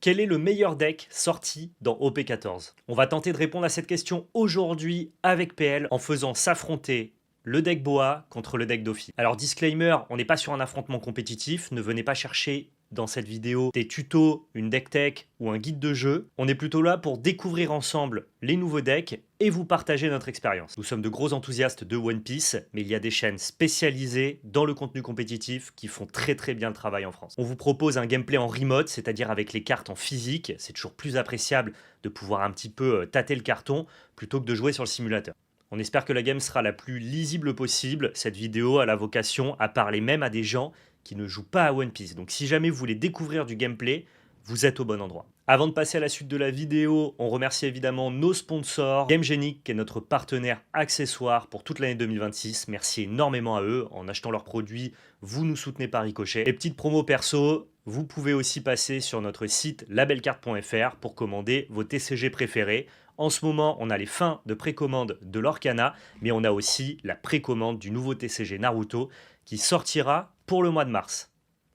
Quel est le meilleur deck sorti dans OP14? On va tenter de répondre à cette question aujourd'hui avec PL en faisant s'affronter le deck Boa contre le deck Dofi. Alors disclaimer, on n'est pas sur un affrontement compétitif, ne venez pas chercher dans cette vidéo des tutos, une deck tech ou un guide de jeu. On est plutôt là pour découvrir ensemble les nouveaux decks et vous partager notre expérience. Nous sommes de gros enthousiastes de One Piece, mais il y a des chaînes spécialisées dans le contenu compétitif qui font très bien le travail en France. On vous propose un gameplay en remote, c'est-à-dire avec les cartes en physique. C'est toujours plus appréciable de pouvoir un petit peu tâter le carton plutôt que de jouer sur le simulateur. On espère que la game sera la plus lisible possible. Cette vidéo a la vocation à parler même à des gens qui ne jouent pas à One Piece. Donc si jamais vous voulez découvrir du gameplay, vous êtes au bon endroit. Avant de passer à la suite de la vidéo, on remercie évidemment nos sponsors, GameGenic, qui est notre partenaire accessoire pour toute l'année 2026. Merci énormément à eux. En achetant leurs produits, vous nous soutenez par ricochet. Et petite promo perso, vous pouvez aussi passer sur notre site labelcarte.fr pour commander vos TCG préférés. En ce moment, on a les fins de précommande de l'Orcana, mais on a aussi la précommande du nouveau TCG Naruto qui sortira pour le mois de mars.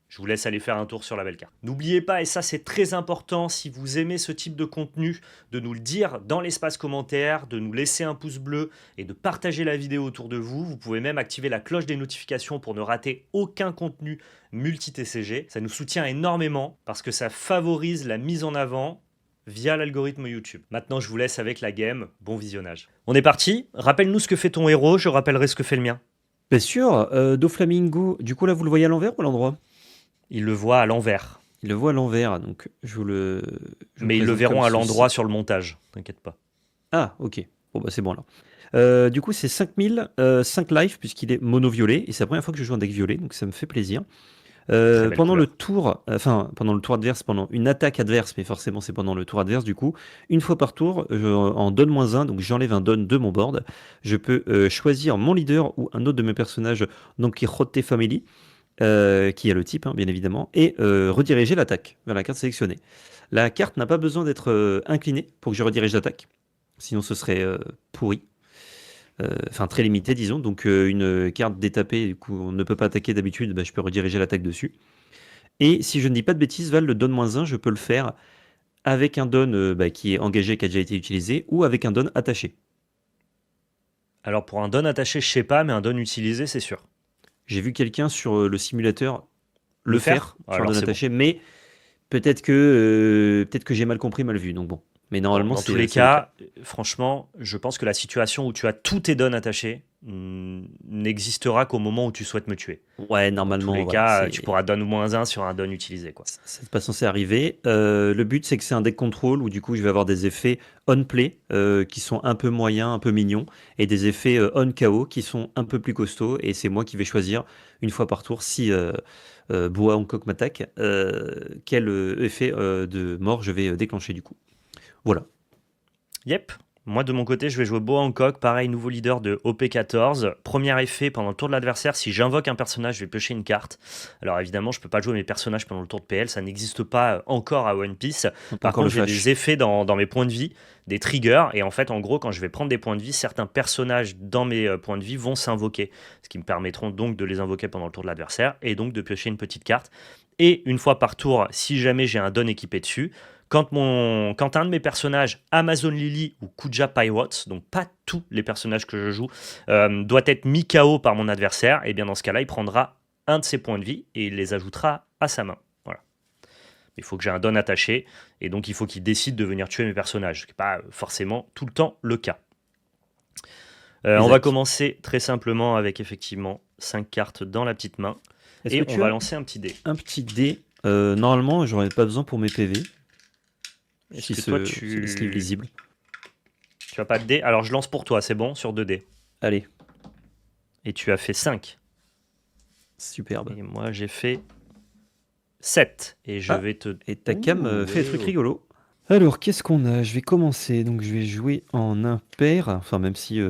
Je vous laisse aller faire un tour sur la belle carte. N'oubliez pas, et ça c'est très important, si vous aimez ce type de contenu, de nous le dire dans l'espace commentaire, de nous laisser un pouce bleu et de partager la vidéo autour de vous. Vous pouvez même activer la cloche des notifications pour ne rater aucun contenu multi-TCG. Ça nous soutient énormément parce que ça favorise la mise en avant via l'algorithme YouTube. Maintenant, je vous laisse avec la game. Bon visionnage. On est parti. Rappelle-nous ce que fait ton héros, je rappellerai ce que fait le mien. Bien sûr, Doflamingo, du coup là vous le voyez à l'envers ou à l'endroit? Il le voit à l'envers. Il le voit à l'envers, donc Mais ils le verront à l'endroit sur le montage, t'inquiète pas. Ah, ok. Bon bah c'est bon alors. Du coup c'est 5000, 5 life puisqu'il est mono-violet, et c'est la première fois que je joue un deck violet, donc ça me fait plaisir. Très belle Pendant couleur. le tour, pendant le tour adverse, pendant une attaque adverse, mais forcément c'est pendant le tour adverse du coup, une fois par tour, en donne -1, donc j'enlève un don de mon board. Je peux choisir mon leader ou un autre de mes personnages, Don Quixote Family, qui a le type, hein, bien évidemment, et rediriger l'attaque vers la carte sélectionnée. La carte n'a pas besoin d'être inclinée pour que je redirige l'attaque, sinon ce serait pourri. Enfin très limité disons, donc une carte détapée, du coup on ne peut pas attaquer d'habitude, bah, je peux rediriger l'attaque dessus. Et si je ne dis pas de bêtises, Val, le don -1, je peux le faire avec un don qui est engagé, qui a déjà été utilisé, ou avec un don attaché. Alors pour un don attaché, je sais pas, mais un don utilisé, c'est sûr. J'ai vu quelqu'un sur le simulateur le faire sur un Alors don c'est bon. attaché, mais peut-être que j'ai mal compris, mal vu, donc bon. Mais Bon, normalement dans tous les c'est le cas. cas, franchement, je pense que la situation où tu as tous tes dons attachés n'existera qu'au moment où tu souhaites me tuer. Ouais, Dans tous normalement les voilà, cas, tu pourras don -1 sur un don utilisé, quoi. c'est pas censé arriver. Le but c'est que c'est un deck control où du coup je vais avoir des effets on play qui sont un peu moyens, un peu mignons, et des effets on KO qui sont un peu plus costauds, et c'est moi qui vais choisir une fois par tour si Boa Hancock m'attaque, quel effet de mort je vais déclencher du coup. Voilà. Yep. Moi, de mon côté, je vais jouer Boa Hancock. Pareil, nouveau leader de OP14. Premier effet, pendant le tour de l'adversaire, si j'invoque un personnage, je vais piocher une carte. Alors évidemment, je peux pas jouer mes personnages pendant le tour de PL. Ça n'existe pas encore à One Piece. Par Encore le contre, j'ai flash. des effets dans mes points de vie, des triggers. Et en fait, en gros, quand je vais prendre des points de vie, certains personnages dans mes points de vie vont s'invoquer. Ce qui me permettront donc de les invoquer pendant le tour de l'adversaire et donc de piocher une petite carte. Et une fois par tour, si jamais j'ai un don équipé dessus, quand un de mes personnages, Amazon Lily ou Kuja Pirates, donc pas tous les personnages que je joue, doit être mis KO par mon adversaire, et bien dans ce cas-là, il prendra un de ses points de vie et il les ajoutera à sa main. Voilà. Il faut que j'ai un don attaché, et donc il faut qu'il décide de venir tuer mes personnages, ce qui n'est pas forcément tout le temps le cas. On va commencer très simplement avec effectivement 5 cartes dans la petite main, et on va lancer un petit dé. Un petit dé. Normalement, j'en ai pas besoin pour mes PV. Est-ce que toi, tu livre lisible. Tu as pas de dé? Alors je lance pour toi, c'est bon, sur 2 dés. Allez. Et tu as fait 5. Superbe. Et moi j'ai fait 7. Et je vais te... Et ta cam fait des trucs rigolos. Alors, qu'est-ce qu'on a? Je vais commencer. Donc, je vais jouer en impair. Enfin, même si,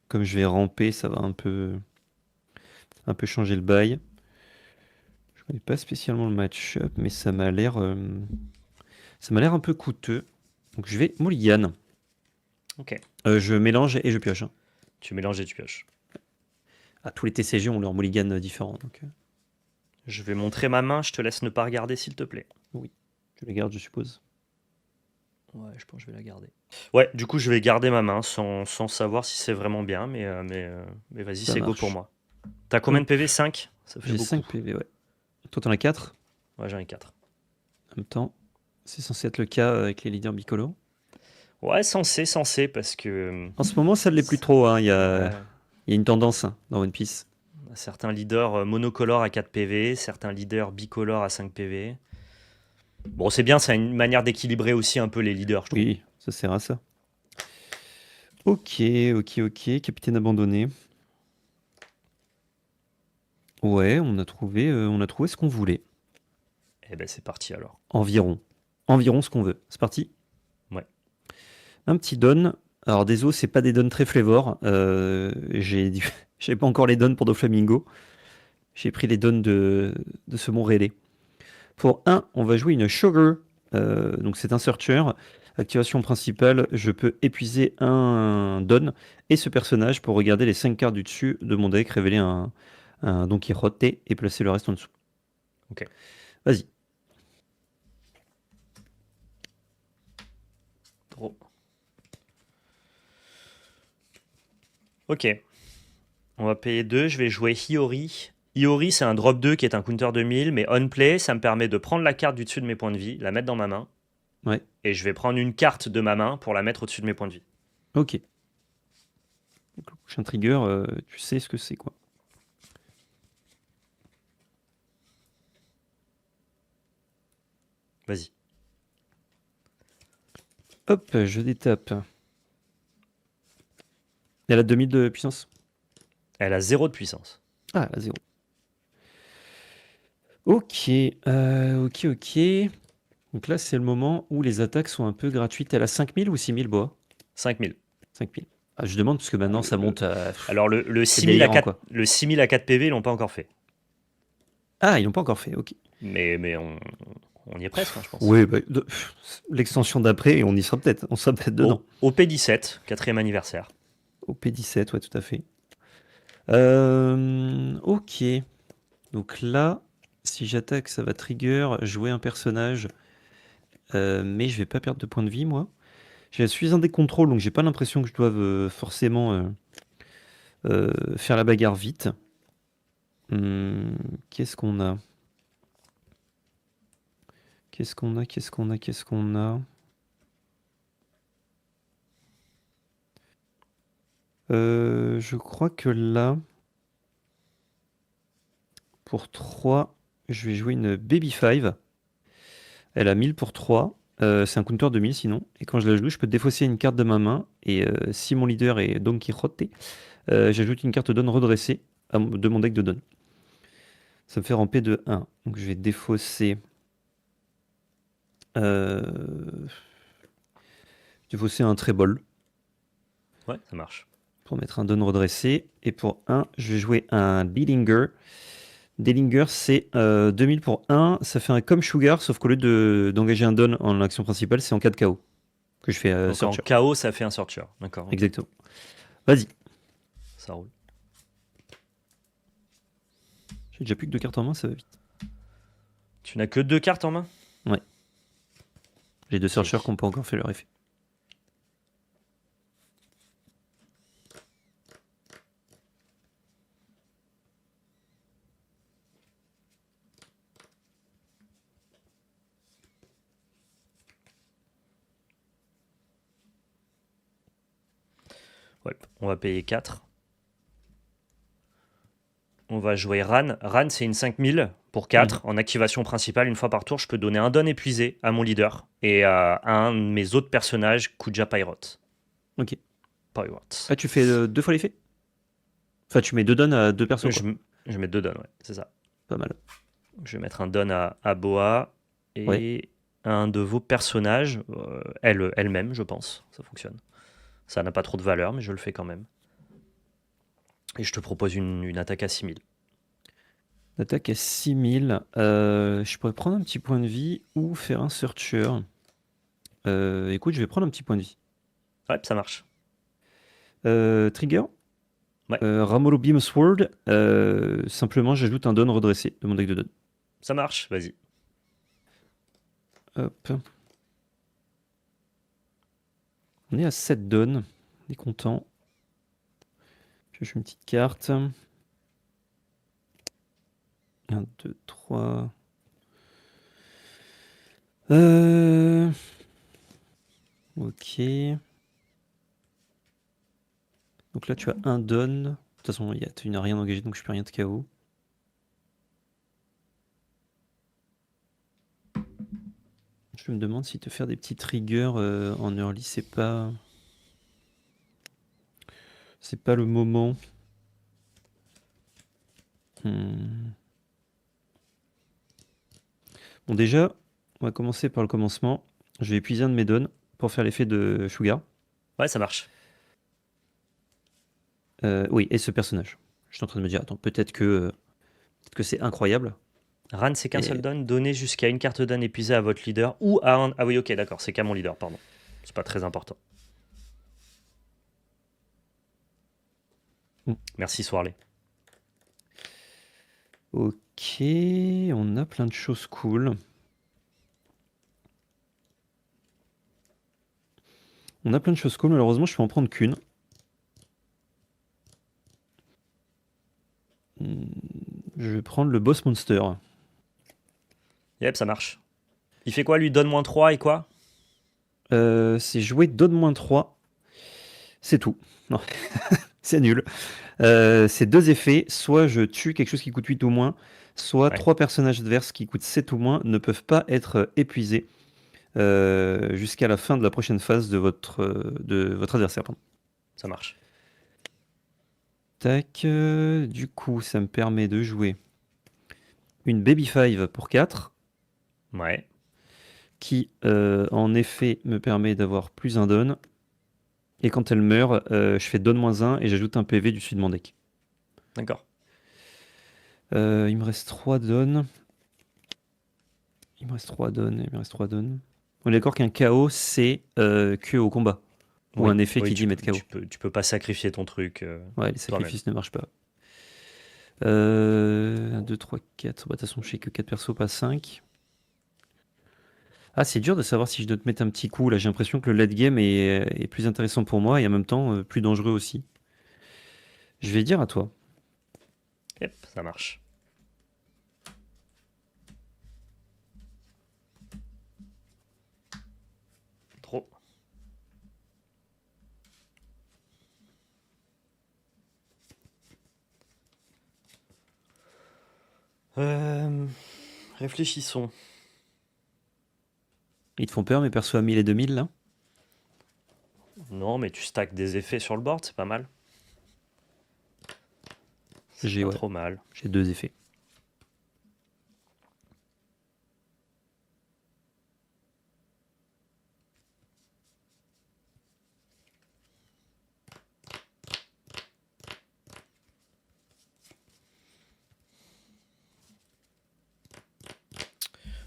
comme je vais ramper, ça va un peu changer le bail. Je connais pas spécialement le match-up, mais ça m'a l'air un peu coûteux. Donc, je vais mulligan. Ok. Je mélange et je pioche. Hein. Tu mélanges et tu pioches. Ah, tous les TCG ont leur mulligan différent. Donc... Je vais montrer ma main, je te laisse ne pas regarder s'il te plaît. Oui. Je les garde, je suppose. Ouais, je pense que je vais la garder. Ouais, du coup, je vais garder ma main sans savoir si c'est vraiment bien, mais vas-y, Ça c'est go pour marche. moi. T'as combien de Hop. PV? 5? Ça fait J'ai beaucoup. 5 PV, ouais. Toi, t'en as 4 Ouais, j'en ai 4. en même temps. C'est censé être le cas avec les leaders bicolores. Ouais, censé, parce que En ce moment, ça ne l'est plus trop. Hein. ouais, Il y a une tendance hein, dans One Piece. certains leaders monocolores à 4 PV, certains leaders bicolores à 5 PV. Bon, c'est bien, c'est une manière d'équilibrer aussi un peu les leaders, je trouve. Oui, ça sert à ça. Ok. Capitaine abandonné. Ouais, on a trouvé ce qu'on voulait. Eh ben, c'est parti alors. Environ. Environ ce qu'on veut. C'est parti. Ouais. Un petit don. Alors, des os, c'est pas des dons très flavor. J'avais pas encore les dons pour Doflamingo. J'ai pris les dons de ce Montréalais. Pour 1, on va jouer une Sugar. Donc, c'est un searcher. Activation principale, je peux épuiser un don et ce personnage pour regarder les 5 cartes du dessus de mon deck, révéler un Don Quijote et placer le reste en dessous. Ok. Vas-y. Trop. Ok. On va payer 2. Je vais jouer Hiyori. Hiyori, c'est un drop 2 qui est un counter 2000, mais on play, ça me permet de prendre la carte du dessus de mes points de vie, la mettre dans ma main. Ouais. Et je vais prendre une carte de ma main pour la mettre au-dessus de mes points de vie. Ok. Donc, le prochain trigger, tu sais ce que c'est, quoi. Vas-y. Hop, je détape. Elle a 2000 de puissance. Elle a 0 de puissance. Ah, elle a 0. Ok. Ok. Donc là, c'est le moment où les attaques sont un peu gratuites. Elle a 5000 ou 6000 bois 5000. 5000. Ah, je demande parce que maintenant, ça monte à... Alors le c'est 6000 à délirant, 4, quoi. le 6000 à 4 PV, ils l'ont pas encore fait. Ah, ils l'ont pas encore fait, ok. Mais on y est presque, hein, je pense. Oui, bah, l'extension d'après, on y sera peut-être. On sera peut-être dedans. Au P17, 4e anniversaire. Au P17, ouais, tout à fait. Ok. Donc là, si j'attaque, ça va trigger, jouer un personnage. Mais je vais pas perdre de points de vie, moi. Je suis un des contrôles, donc j'ai pas l'impression que je doive forcément faire la bagarre vite. Qu'est-ce qu'on a? Qu'est-ce qu'on a? Je crois que là, pour 3, je vais jouer une Baby 5. Elle a 1000 pour 3. C'est un counter de 1000 sinon. Et quand je la joue, je peux défausser une carte de ma main. Et si mon leader est Don Quijote, j'ajoute une carte Don redressée de mon deck de Don. Ça me fait ramper de 1. Donc je vais défausser. Défausser un Trébol Ouais, ça marche. pour mettre un Don redressé. Et pour 1, je vais jouer un Dillinger. Dillinger, c'est 2000 pour 1. Ça fait un comme Sugar, sauf qu'au lieu d'engager un Don en action principale, c'est en cas de KO que je fais Donc Searcher. en KO, ça fait un Searcher. D'accord. Ok. Exactement. Vas-y. Ça roule. J'ai déjà plus que 2 cartes en main, ça va vite. Tu n'as que 2 cartes en main? Ouais. J'ai 2 Searchers qui n'ont pas encore fait leur effet. Ouais, on va payer 4. On va jouer Ran. Ran, c'est une 5000 pour 4. En activation principale, une fois par tour, je peux donner un don épuisé à mon leader et à un de mes autres personnages, Kuja Pirate. Ok. Pirate. Ah, tu fais 2 fois l'effet? Enfin, tu mets 2 dons à 2 persos, quoi. Je mets 2 dons, ouais, c'est ça. Pas mal. Je vais mettre un don à Boa et un de vos personnages, elle-même, je pense. Ça fonctionne. Ça n'a pas trop de valeur, mais je le fais quand même. Et je te propose une attaque à 6000. L'attaque à 6000. Je pourrais prendre un petit point de vie ou faire un searcher. Écoute, je vais prendre un petit point de vie. Ouais, ça marche. Trigger. Ouais. Ramolo Beam Sword. Simplement, j'ajoute un don redressé de mon deck de don. Ça marche, vas-y. Hop. On est à 7 donnes. On est content. Je joue une petite carte. 1, 2, 3. Ok. Donc là, tu as un don. De toute façon, tu n'as rien engagé, donc je peux rien de KO. Je me demande si te faire des petits triggers en early, c'est pas le moment. Bon, déjà, on va commencer par le commencement. Je vais épuiser un de mes dons pour faire l'effet de Sugar. Ouais, ça marche. Oui, et ce personnage. Je suis en train de me dire, attends, peut-être que c'est incroyable. Ran, c'est qu'un Et- seul don. Donnez jusqu'à une carte don épuisée à votre leader ou à un. Ah oui, ok, d'accord, c'est qu'à mon leader, pardon. C'est pas très important. Mm. Merci, Swarley. Ok, on a plein de choses cool. Malheureusement, je peux en prendre qu'une. Je vais prendre le boss monster. Yep, ça marche. Il fait quoi, lui? Donne moins 3 et quoi? C'est jouer donne-3. C'est tout. Non, c'est nul. C'est 2 effets. Soit je tue quelque chose qui coûte 8 ou moins, soit Ouais. 3 personnages adverses qui coûtent 7 ou moins ne peuvent pas être épuisés jusqu'à la fin de la prochaine phase de votre adversaire. Pardon. Ça marche. Tac. Du coup, ça me permet de jouer une Baby 5 pour 4, Ouais, qui en effet me permet d'avoir plus un don. Et quand elle meurt, je fais don-1 et j'ajoute un PV du dessus de mon deck. d'accord. Il me reste 3 dons. Il me reste 3 dons. On est d'accord qu'un KO, c'est que au combat. Ou Oui, un effet oui, qui dit mettre KO. tu peux pas sacrifier ton truc. Ouais, les toi-même. sacrifices ne marchent pas. 1, 2, 3, 4. Bah, de toute façon, je sais que 4 persos, pas 5. Ah, c'est dur de savoir si je dois te mettre un petit coup. Là, j'ai l'impression que le late game est plus intéressant pour moi et en même temps plus dangereux aussi. Je vais dire à toi. Yep, ça marche. Trop. Réfléchissons. Ils te font peur, mes persos à 1000 et 2000 là? Non, mais tu stacks des effets sur le board, c'est pas mal. C'est pas trop mal. J'ai 2 effets.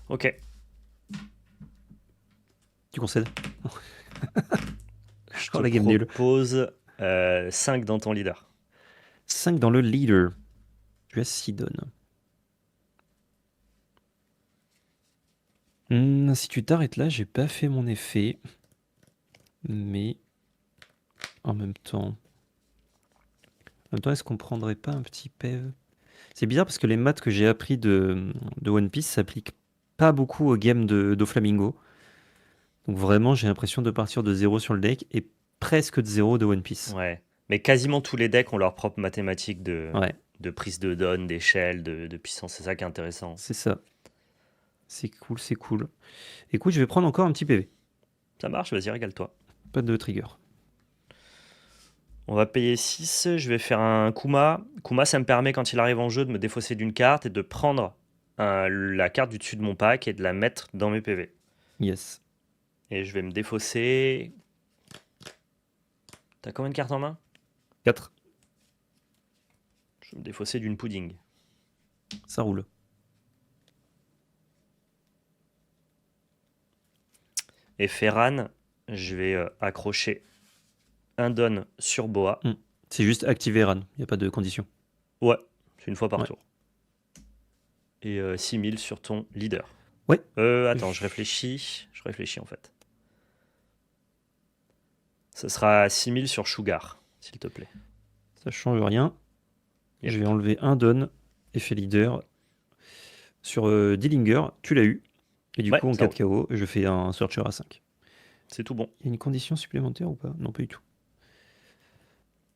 Ok. Tu concèdes? Je Oh, te la game nulle. propose 5 dans ton leader. 5 dans le leader. Je vais à 6 donnes. Si tu t'arrêtes là, j'ai pas fait mon effet. Mais en même temps, est-ce qu'on prendrait pas un petit PEV? C'est bizarre parce que les maths que j'ai appris de One Piece s'appliquent pas beaucoup au game de Doflamingo. Donc vraiment, j'ai l'impression de partir de 0 sur le deck et presque de 0 de One Piece. Ouais. Mais quasiment tous les decks ont leur propre mathématique Ouais, de prise de don, d'échelle, de puissance. C'est ça qui est intéressant. c'est ça. C'est cool, c'est cool. Écoute, je vais prendre encore un petit PV. Ça marche, vas-y, régale-toi. Pas de trigger. On va payer 6, je vais faire un Kuma. Kuma, ça me permet, quand il arrive en jeu, de me défausser d'une carte et de prendre la carte du dessus de mon pack et de la mettre dans mes PV. Yes. Et je vais me défausser... T'as combien de cartes en main? 4. Je vais me défausser d'une pudding. Ça roule. Et Ferran, je vais accrocher un don sur Boa. C'est juste activer Ran. Il n'y a pas de condition. Ouais, c'est une fois par Ouais. tour. Et 6000 sur ton leader. Ouais, Attends, je réfléchis. Je réfléchis en fait. Ce sera 6000 sur Sugar, s'il te plaît. ça change rien. Yep. Je vais enlever un Don, effet leader. Sur Dillinger, tu l'as eu. Et du Ouais, coup, en ça 4 roule. KO, je fais un Searcher à 5. C'est tout bon. Il y a une condition supplémentaire ou pas? Non, pas du tout.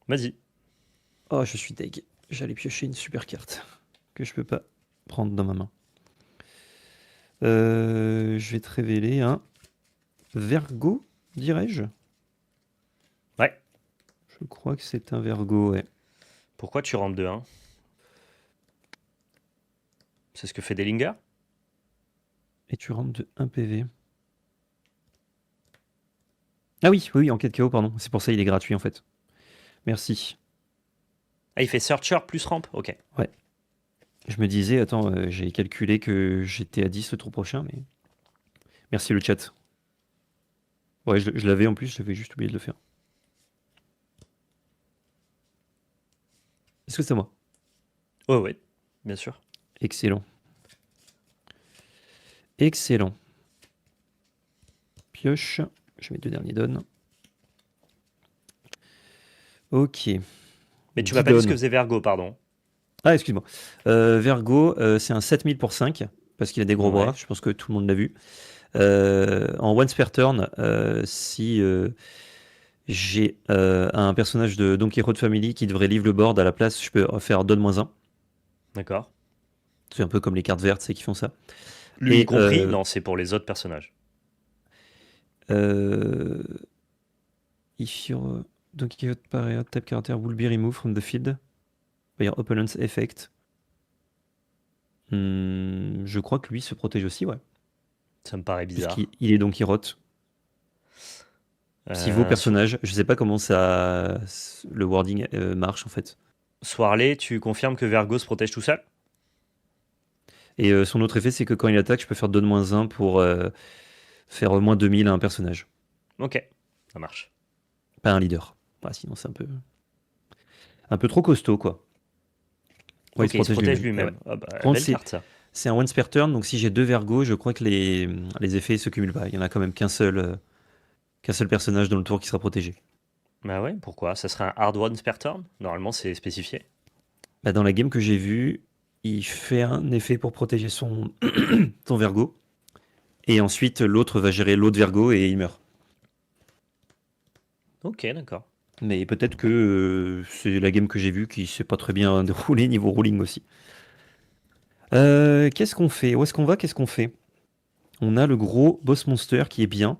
Vas-y. Oh, je suis deg. J'allais piocher une super carte que je peux pas prendre dans ma main. Je vais te révéler un Vergo, dirais-je. Ouais. Je crois que c'est un Vergo, ouais. Pourquoi tu rentres de 1? C'est ce que fait Dellinger? Et tu rentres de 1 PV. Ah oui, oui, en 4 KO, pardon. C'est pour ça il est gratuit en fait. Merci. Ah, il fait Searcher plus ramp? Ok. Ouais. Je me disais, attends, j'ai calculé que j'étais à 10 le tour prochain, mais. Merci le chat. Ouais, je l'avais en plus, j'avais juste oublié de le faire. Est-ce que c'est à moi? Ouais, ouais, bien sûr. Excellent. Excellent. Pioche. Je mets 2 derniers dons. Ok. Mais tu 10 m'as pas dit ce dons. que faisait Vergo, pardon. Ah, excuse-moi. Vergo, c'est un 7000 pour 5, parce qu'il a des gros bras. Ouais. Je pense que tout le monde l'a vu. En once per turn, si j'ai un personnage de Donkey Road Family qui devrait leave le board à la place, je peux faire donne-1. D'accord. C'est un peu comme les cartes vertes, c'est qui font ça. Lui y Et compris? Non, c'est pour les autres personnages. euh, if your Donkey Road Parry type character will be removed from the field by your opponent's effect. Je crois que lui se protège aussi, ouais. Ça me paraît bizarre. Puisqu'il est Donkey Road. Si vos Sur personnages, je sais pas comment ça, le wording marche en fait. Swarley, tu confirmes que Vergo se protège tout seul? Et son autre effet, c'est que quand il attaque, je peux faire donne-1 pour faire moins 2000 à un personnage. Ok, ça marche. Pas un leader. Bah, sinon, c'est un peu trop costaud, quoi. Ouais, Ok, il se protège lui-même. Ouais. Ah bah, Par contre, belle carte ça. c'est un once per turn, donc si j'ai 2 Vergo, je crois que les effets se cumulent pas. Il y en a quand même qu'un seul personnage dans le tour qui sera protégé. Bah ouais, pourquoi? Ça serait un hard one per turn? Normalement, c'est spécifié. Bah, dans la game que j'ai vue, il fait un effet pour protéger son Vergo. Et ensuite, l'autre va gérer l'autre Vergo et il meurt. Ok, d'accord. Mais peut-être que c'est la game que j'ai vue qui s'est pas très bien déroulée niveau ruling aussi. Qu'est-ce qu'on fait? Où est-ce qu'on va? Qu'est-ce qu'on fait? On a le gros boss monster qui est bien.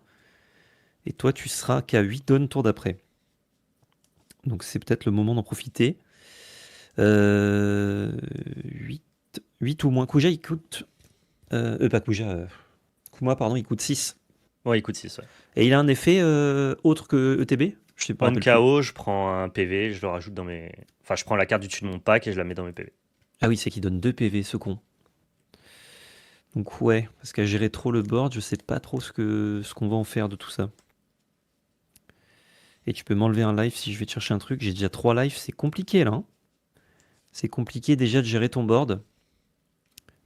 Et toi, tu seras qu'à 8 dons tour d'après. Donc c'est peut-être le moment d'en profiter. 8, 8 ou moins. Kuja, il coûte... pas Kuja. Kuma, pardon, il coûte 6. Ouais, écoute 6, ouais. Et il a un effet autre que ETB? Je sais pas, En rappelle plus. KO, je prends un PV, je le rajoute dans mes. Enfin, je prends la carte du dessus de mon pack et je la mets dans mes PV. Ah oui, c'est qu'il donne 2 PV, ce con. Donc ouais, parce qu'à gérer trop le board, je sais pas trop ce qu'on va en faire de tout ça. Et tu peux m'enlever un life si je vais te chercher un truc. J'ai déjà 3 lives, c'est compliqué là. Hein. C'est compliqué déjà de gérer ton board.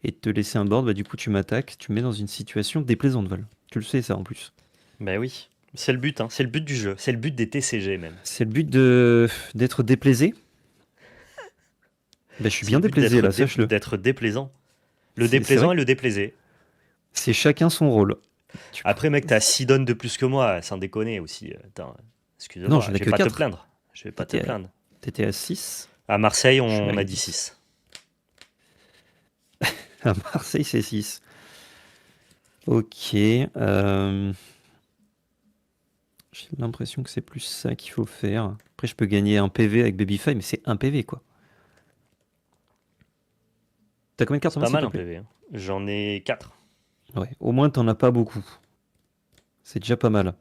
Et de te laisser un board, bah du coup tu m'attaques, tu me mets dans une situation déplaisante, Val. Tu le sais ça en plus. Bah oui, c'est le but, hein. C'est le but du jeu, c'est le but des TCG même. C'est le but d'être déplaisé. Bah je suis C'est bien le but déplaisé là, sache-le. d'être déplaisant. Le C'est vrai déplaisant et que le déplaisé. c'est chacun son rôle. Après, mec, t'as 6 donnes de plus que moi, sans déconner aussi. Attends, Non, excuse-moi, j'en je ai vais que pas te 4. plaindre. Je vais pas te T'étais plaindre. à 6. À Marseille, Je suis on à a dit 10. 6. À Marseille, c'est 6. Ok. J'ai l'impression que c'est plus ça qu'il faut faire. Après, je peux gagner un PV avec Babyfy, mais c'est un PV, quoi. T'as combien de cartes C'est en main, pas s'il mal te un plaît? PV, hein. J'en ai 4. Ouais, au moins, t'en as pas beaucoup. C'est déjà pas mal.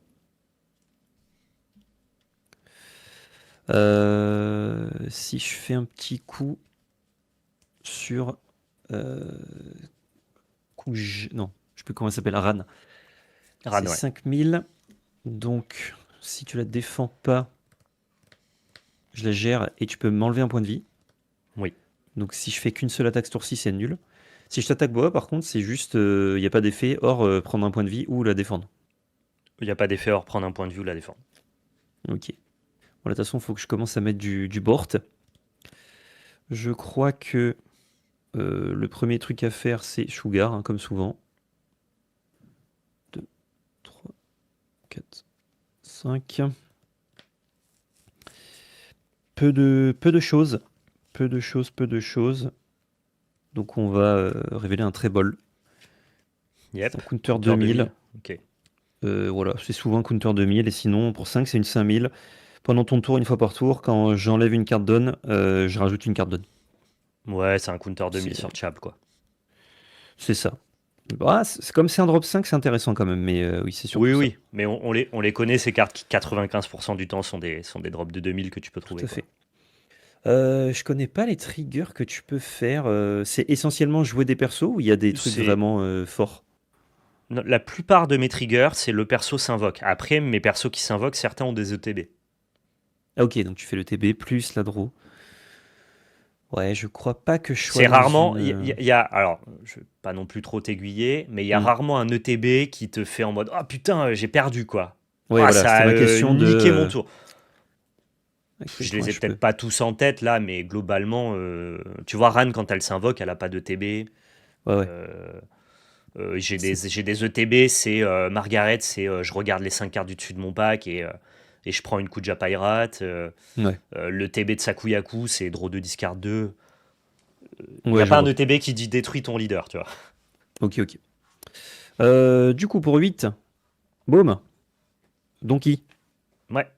Si je fais un petit coup sur... Non, je sais plus comment elle s'appelle, Ran. Ran, C'est ouais. 5000. Donc, si tu la défends pas, je la gère et tu peux m'enlever un point de vie. Oui. Donc, si je fais qu'une seule attaque ce tour-ci, c'est nul. Si je t'attaque bois, par contre, c'est juste, il n'y a pas d'effet hors prendre un point de vie ou la défendre. Il n'y a pas d'effet hors prendre un point de vue ou la défendre. Ok. Bon, de toute façon, il faut que je commence à mettre du board. Je crois que le premier truc à faire, c'est Sugar, hein, comme souvent. 2, 3, 4, 5. Peu de choses. Peu de choses, peu de choses. Donc on va révéler un très bol. Yep. En counter Counter 2000. Ok. Voilà, c'est souvent counter 2000. Et sinon, pour 5, c'est une 5000. Pendant ton tour, une fois par tour, quand j'enlève une carte donne, je rajoute une carte donne. Ouais, c'est un counter 2000 C'est sur Chab, quoi. c'est ça. Bah, comme c'est un drop 5, c'est intéressant quand même. Mais oui, c'est Oui, surtout ça. oui, mais on les connaît, ces cartes qui 95% du temps sont des drops de 2000 que tu peux Tout trouver, à quoi. fait. Je connais pas les triggers que tu peux faire. C'est essentiellement jouer des persos ou il y a des trucs C'est vraiment forts? La plupart de mes triggers, c'est le perso s'invoque. Après, mes persos qui s'invoquent, certains ont des ETB. Ah ok, donc tu fais le TB plus la draw. Ouais, je crois pas que je sois C'est dans rarement, une. alors, je vais pas non plus trop t'aiguiller, mais il y a Hmm. rarement un ETB qui te fait en mode, oh putain, j'ai perdu, quoi. Ouais, Ah, voilà, ça c'était a ma question de. niqué mon tour. À quel Je point les ai je peux. peut-être pas tous en tête là, mais globalement, tu vois, Ran, quand elle s'invoque, elle a pas de TB. Ouais, ouais. Euh, C'est- j'ai des ETB, c'est Margaret, c'est je regarde les 5 cartes du dessus de mon pack et je prends une Kuja Pirate. Ouais. Le TB de Sakuyaku, c'est draw 2, discard 2. Il n'y Ouais, a je pas un vois. ETB qui dit détruis ton leader, tu vois. Ok, ok. Du coup, pour 8, boum. Donkey. Ouais,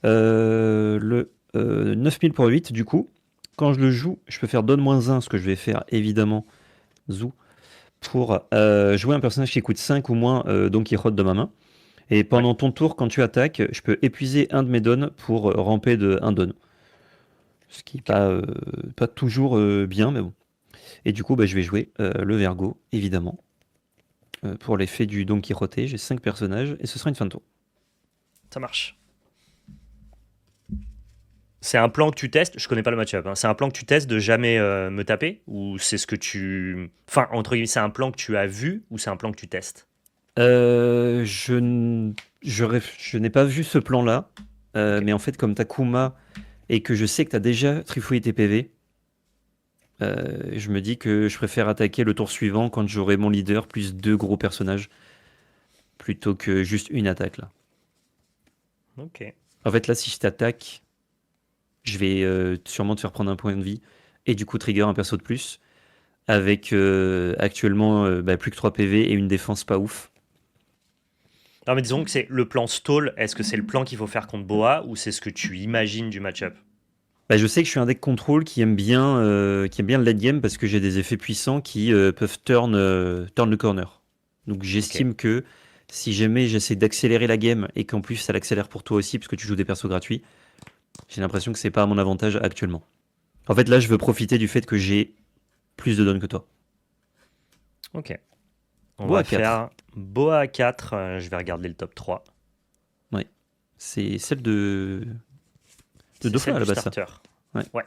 Le 9000 pour 8, du coup. Quand je le joue, je peux faire donne-1, ce que je vais faire évidemment, zou, pour jouer un personnage qui coûte 5 ou moins Don Quichotte de ma main. Et ouais. pendant ton tour, quand tu attaques, je peux épuiser un de mes dons pour ramper de un don. Ce qui n'est Ok. pas toujours bien, mais bon. Et du coup, bah, je vais jouer le Vergo, évidemment. Pour l'effet du Don Quichotte, j'ai 5 personnages et ce sera une fin de tour. Ça marche. C'est un plan que tu testes, je connais pas le match-up, hein. C'est un plan que tu testes de jamais me taper ou c'est ce que tu. Enfin, entre guillemets, c'est un plan que tu as vu ou c'est un plan que tu testes. Je, n- je n'ai pas vu ce plan-là, Ok. mais en fait, comme Takuma et que je sais que tu as déjà trifouillé tes PV, je me dis que je préfère attaquer le tour suivant quand j'aurai mon leader plus 2 gros personnages plutôt que juste une attaque là. Ok. En fait, là, si je t'attaque, je vais sûrement te faire prendre un point de vie et du coup trigger un perso de plus avec actuellement bah, plus que 3 PV et une défense pas ouf. Non, mais disons que c'est le plan stall. Est-ce que c'est le plan qu'il faut faire contre Boa ou c'est ce que tu imagines du match-up? Bah, je sais que je suis un deck control qui aime bien le late game parce que j'ai des effets puissants qui peuvent turn le corner. Donc Ok. j'estime que si jamais j'essaie d'accélérer la game et qu'en plus ça l'accélère pour toi aussi parce que tu joues des persos gratuits, j'ai l'impression que c'est pas à mon avantage actuellement. En fait là je veux profiter du fait que j'ai plus de dons que toi. Ok. On Bon va à 4. faire Boa à 4. Je vais regarder le top 3. Ouais. C'est celle de C'est Dofla celle à du la base ça. starter. Ouais. Ouais.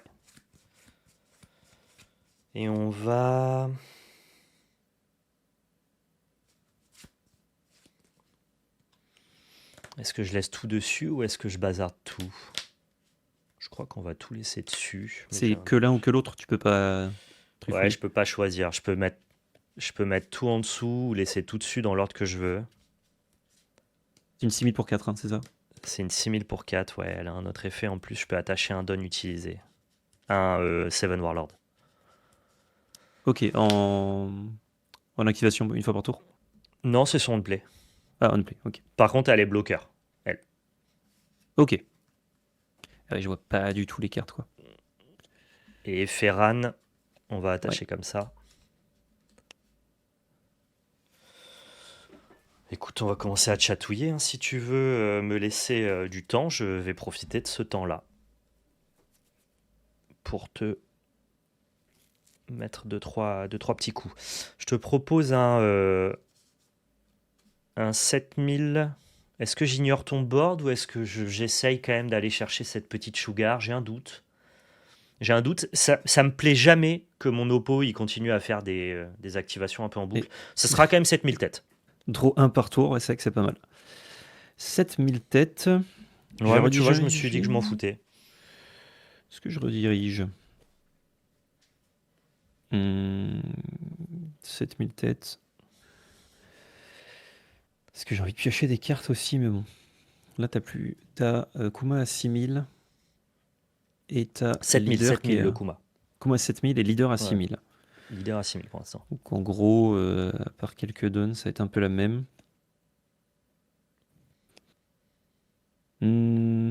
Et on va. Est-ce que je laisse tout dessus ou est-ce que je bazarde tout? Je crois qu'on va tout laisser dessus, mais j'ai C'est un que l'un ou doute. que l'autre, tu peux pas Ouais, trifouiller. je peux pas choisir. Je peux mettre tout en dessous ou laisser tout dessus dans l'ordre que je veux. C'est une 6000 pour 4, hein, c'est ça? C'est une 6000 pour 4, ouais, elle a un autre effet en plus. Je peux attacher un don utilisé. Un Seven Warlord. Ok, en activation une fois par tour. Non, c'est son play. Ah, on play, ok. Par contre, elle est bloqueur. Elle. Ok. Ah ouais, je vois pas du tout les cartes, quoi. Et Ferran, on va Ouais. attacher comme ça. Écoute, on va commencer à chatouiller, hein. Si tu veux me laisser du temps, je vais profiter de ce temps-là pour te mettre deux, trois petits coups. Je te propose un 7000. Est-ce que j'ignore ton board ou est-ce que j'essaye quand même d'aller chercher cette petite sugar? J'ai un doute. J'ai un doute. Ça me plaît jamais que mon oppo il continue à faire des activations un peu en Et boucle. Ce sera quand même 7000 têtes. draw 1 par tour, ouais, c'est vrai que c'est pas mal. 7000 têtes. Je vais Ouais, mais tu vois, je me suis dit que rediriger. je m'en foutais. Est-ce que je redirige 7000 têtes. Est-ce que j'ai envie de piocher des cartes aussi, mais bon. Là, t'as plus. T'as Kuma à 6000 et t'as 7000, leader qui 7000 est. le Kuma. Kuma à 7000 et leader à Ouais. 6000. Leader à 6000 pour l'instant. Donc en gros, à part quelques dons, ça va être un peu la même. Hmm,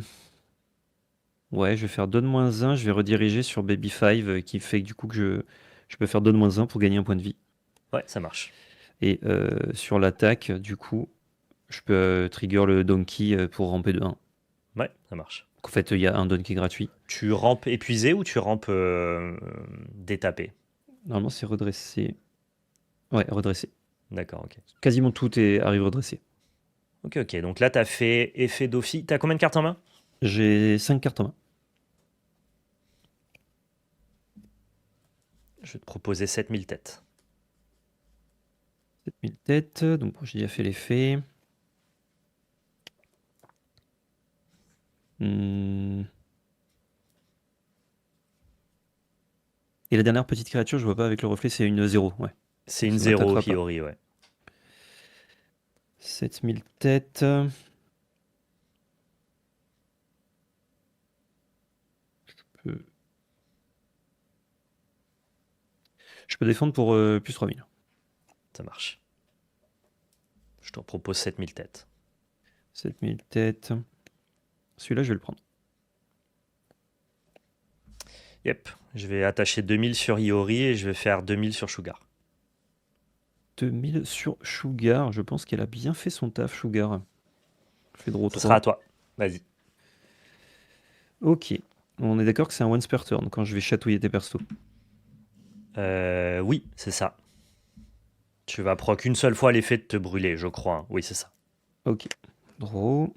Ouais, je vais faire donne-1, je vais rediriger sur Baby 5 qui fait du coup que je peux faire donne-1 pour gagner un point de vie. Ouais, ça marche. Et sur l'attaque, du coup, je peux trigger le Donkey pour ramper de 1. Ouais, ça marche. Donc, en fait, il y a un Donkey gratuit. Tu rampes épuisé ou tu rampes détapé? Normalement, c'est redressé. Ouais, redressé. D'accord, ok. Quasiment tout arrive redressé. Ok, ok. Donc là, t'as fait effet Dofi. T'as combien de cartes en main? J'ai 5 cartes en main. Je vais te proposer 7000 têtes. 7000 têtes. Donc, bon, j'ai déjà fait l'effet. Hmm. Et la dernière petite créature, je vois pas avec le reflet, c'est une 0. Ouais. C'est Donc, une ça 0 m'attaquera pas. Hiyori, ouais. 7000 têtes. peux- Je peux défendre pour plus 3000. Ça marche. Je te propose 7000 têtes. 7000 têtes. Celui-là, je vais le prendre. Yep. Je vais attacher 2000 sur Hiyori et je vais faire 2000 sur Sugar. 2000 sur Sugar. Je pense qu'elle a bien fait son taf, Sugar. Je fais draw Ce sera à 3. toi. Vas-y. Ok. On est d'accord que c'est un once per turn quand je vais chatouiller tes persos. Oui, c'est ça. Tu vas proc une seule fois l'effet de te brûler, je crois, hein. Oui, c'est ça. Ok. Draw.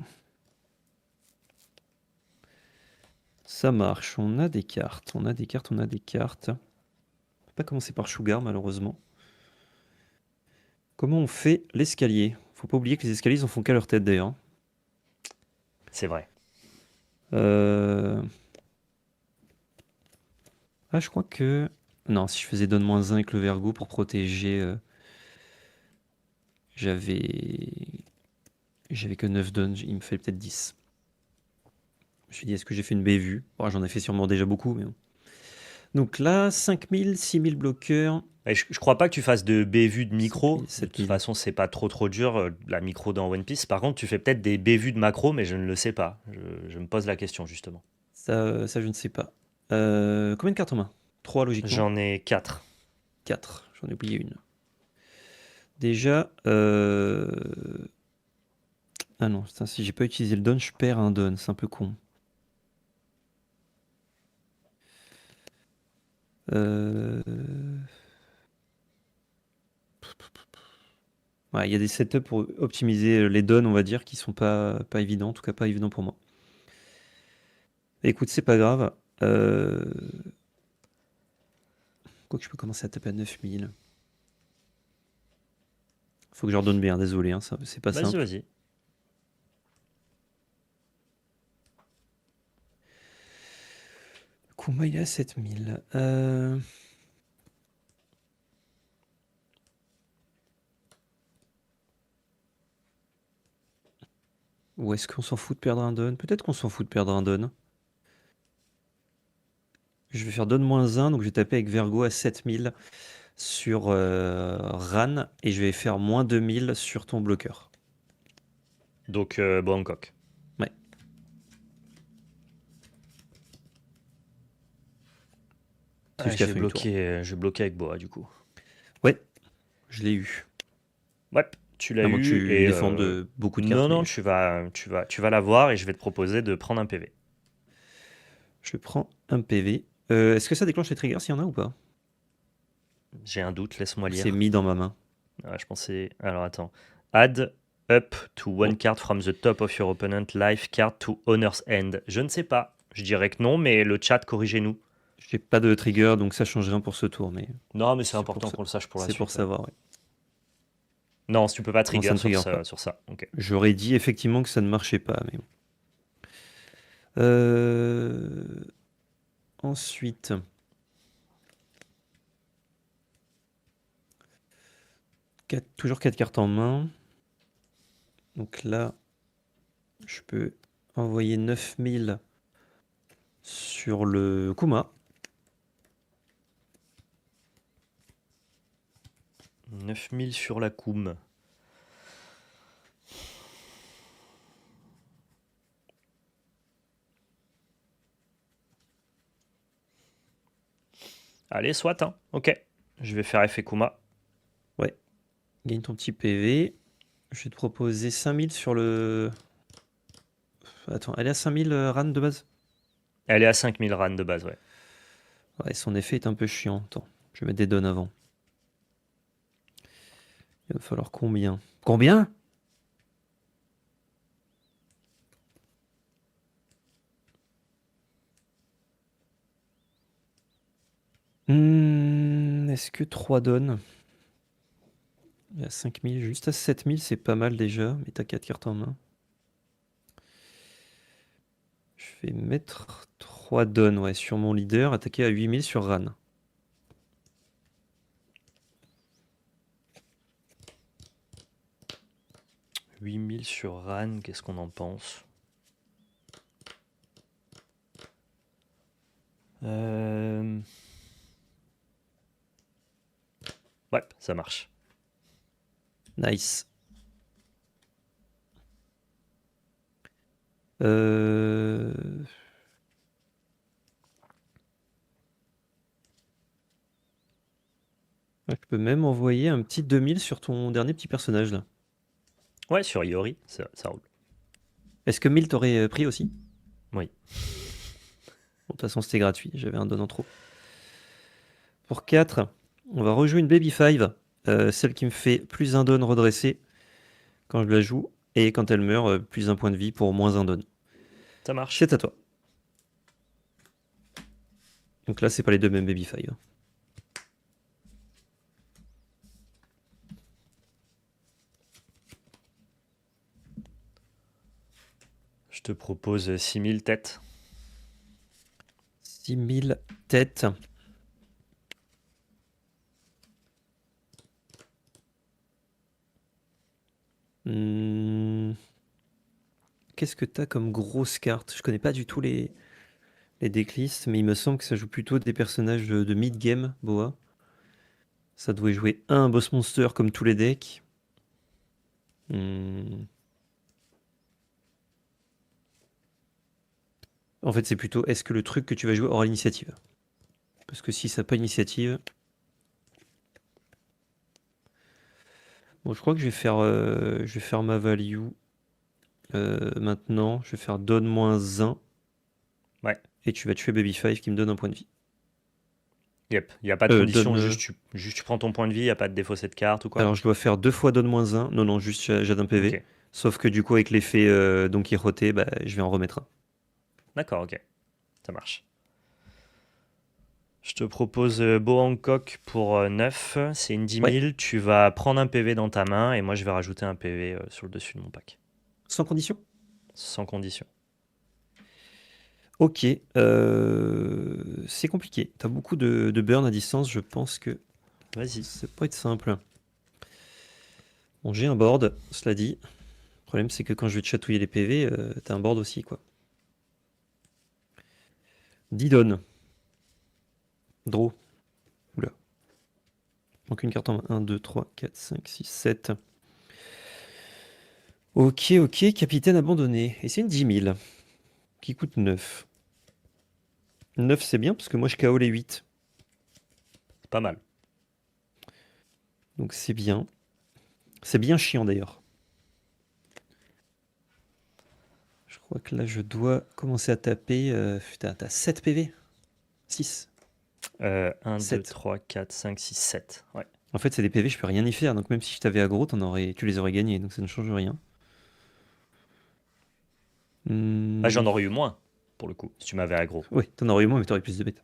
Ça marche. On a des cartes. On a des cartes. On a des cartes. On peut pas commencer par Sugar, malheureusement. Comment on fait l'escalier? Faut pas oublier que les escaliers, ils en font qu'à leur tête, d'ailleurs. C'est vrai. Euh... Ah, je crois que... Non, si je faisais donne-1 avec le Vergo pour protéger... J'avais que 9 dons, il me fait peut-être 10. Je me suis dit, est-ce que j'ai fait une bévue? Bon, j'en ai fait sûrement déjà beaucoup, mais bon. Donc là, 5000, 6000 bloqueurs. Et je crois pas que tu fasses de bévues de micro. 5000, De toute 7000. façon, c'est pas trop dur, la micro dans One Piece. Par contre, tu fais peut-être des bévues de macro, mais je ne le sais pas. Je me pose la question, justement. Ça, je ne sais pas. Combien de cartes en main? 3, logiquement. J'en ai 4. 4. J'en ai oublié une. Déjà... Ah non, putain, si j'ai pas utilisé le don, je perds un don. C'est un peu con. Ouais, il y a des setups pour optimiser les dons, on va dire, qui sont pas évidents, en tout cas pas évidents pour moi. Écoute, c'est pas grave. Quoique je peux commencer à taper à 9000. Faut que je redonne bien, désolé, hein, c'est pas Vas-y, simple. vas-y. Kuma, il est à 7000. Ou est-ce qu'on s'en fout de perdre un don? Peut-être qu'on s'en fout de perdre un don. Je vais faire donne-1, donc je vais taper avec Vergo à 7000 sur Ran, et je vais faire moins 2000 sur ton bloqueur. Donc, Bangkok. Ouais. C'est Ah, jusqu'à fin du tour. je vais bloquer avec Boa, du coup. Ouais, je l'ai eu. Ouais, tu l'as À moins que eu. tu Et défendes beaucoup de cartes. non, non, mais tu vas l'avoir et je vais te proposer de prendre un PV. je prends un PV. Est-ce que ça déclenche les triggers s'il y en a ou pas? J'ai un doute, laisse-moi C'est lire. mis dans ma main. Ah, je pensais. Alors attends. Add up to one Oh. card from the top of your opponent life card to Honor's End. Je ne sais pas. Je dirais que non, mais le chat, corrigez-nous. J'ai pas de trigger, donc ça change rien pour ce tour, mais Non, mais c'est c'est pour important ça. qu'on le sache pour la C'est pour suite. savoir, ouais. Non, si tu peux pas Non, ça trigger ne trigger pas. sur ça. Ok. J'aurais dit effectivement que ça ne marchait pas, mais bon. Ensuite, toujours 4 cartes en main. Donc là, je peux envoyer 9000 sur le Kuma. 9000 sur la Koum. Allez, soit, hein. Ok. Je vais faire effet Kuma. Ouais, gagne ton petit PV. Je vais te proposer 5000 sur le... Attends, elle est à 5000 RAN de base? Elle est à 5000 RAN de base, ouais. Ouais, son effet est un peu chiant. Attends, je vais mettre des dons avant. Il va falloir combien? Combien? Est-ce que 3 dons? Il y a 5000, juste à 7000, c'est pas mal déjà, mais t'as 4 cartes en main. Je vais mettre 3 dons ouais, sur mon leader, attaquer à 8000 sur Ran. « 8000 sur RAN, qu'est-ce qu'on en pense? Ouais, ça marche. Nice. Je peux même envoyer un petit 2000 sur ton dernier petit personnage là. Ouais, sur Iori, ça roule. Est-ce que 1000 t'aurais pris aussi? Oui. Bon, de toute façon, c'était gratuit, j'avais un don en trop. Pour 4, on va rejouer une Baby 5, celle qui me fait plus un don redressé quand je la joue, et quand elle meurt, plus un point de vie pour moins un don. Ça marche. C'est à toi. Donc là, c'est pas les deux mêmes Baby 5. Je te propose 6000 têtes. 6000 têtes. Qu'est-ce que t'as comme grosse carte? Je connais pas du tout les decklists, mais il me semble que ça joue plutôt des personnages de mid-game, Boa. Ça doit jouer un boss monster comme tous les decks. En fait, c'est plutôt est-ce que le truc que tu vas jouer aura l'initiative? Parce que si ça n'a pas l'initiative... Bon, je crois que je vais faire ma value maintenant. Je vais faire donne moins 1. Ouais. Et tu vas tuer Baby 5 qui me donne un point de vie. Yep, il n'y a pas de condition, donne, juste tu prends ton point de vie, il n'y a pas de défaut cette carte ou quoi? Alors je dois faire 2 fois donne moins 1. Non, non, juste j'ai d'un PV. Ok. Sauf que du coup, avec l'effet Don Quijote, bah, je vais en remettre un. D'accord, ok. Ça marche. Je te propose Beau Hancock pour 9. C'est une 10 000. Ouais. Tu vas prendre un PV dans ta main et moi je vais rajouter un PV sur le dessus de mon pack. Sans condition? Sans condition. Ok. C'est compliqué. T'as beaucoup de burn à distance. Je pense que Vas-y. ça peut être simple. Bon, j'ai un board, cela dit. Le problème, c'est que quand je vais te chatouiller les PV, t'as un board aussi, quoi. 10 donnes. Draw. Oula. Donc une carte en main. 1, 2, 3, 4, 5, 6, 7. Ok, ok. Capitaine abandonné. Et c'est une 10 000. Qui coûte 9. 9, c'est bien, parce que moi, je KO les 8. C'est pas mal. Donc c'est bien. C'est bien chiant, d'ailleurs. Je crois que là, je dois commencer à taper. Putain, t'as 7 PV 6. 1, 2, 7. 3, 4, 5, 6, 7. Ouais. En fait, c'est des PV, je peux rien y faire. Donc même si je t'avais aggro, tu les aurais gagnés. Donc ça ne change rien. Là, j'en aurais eu moins, pour le coup, si tu m'avais aggro. Oui, t'en aurais eu moins, mais t'aurais plus de bêtes.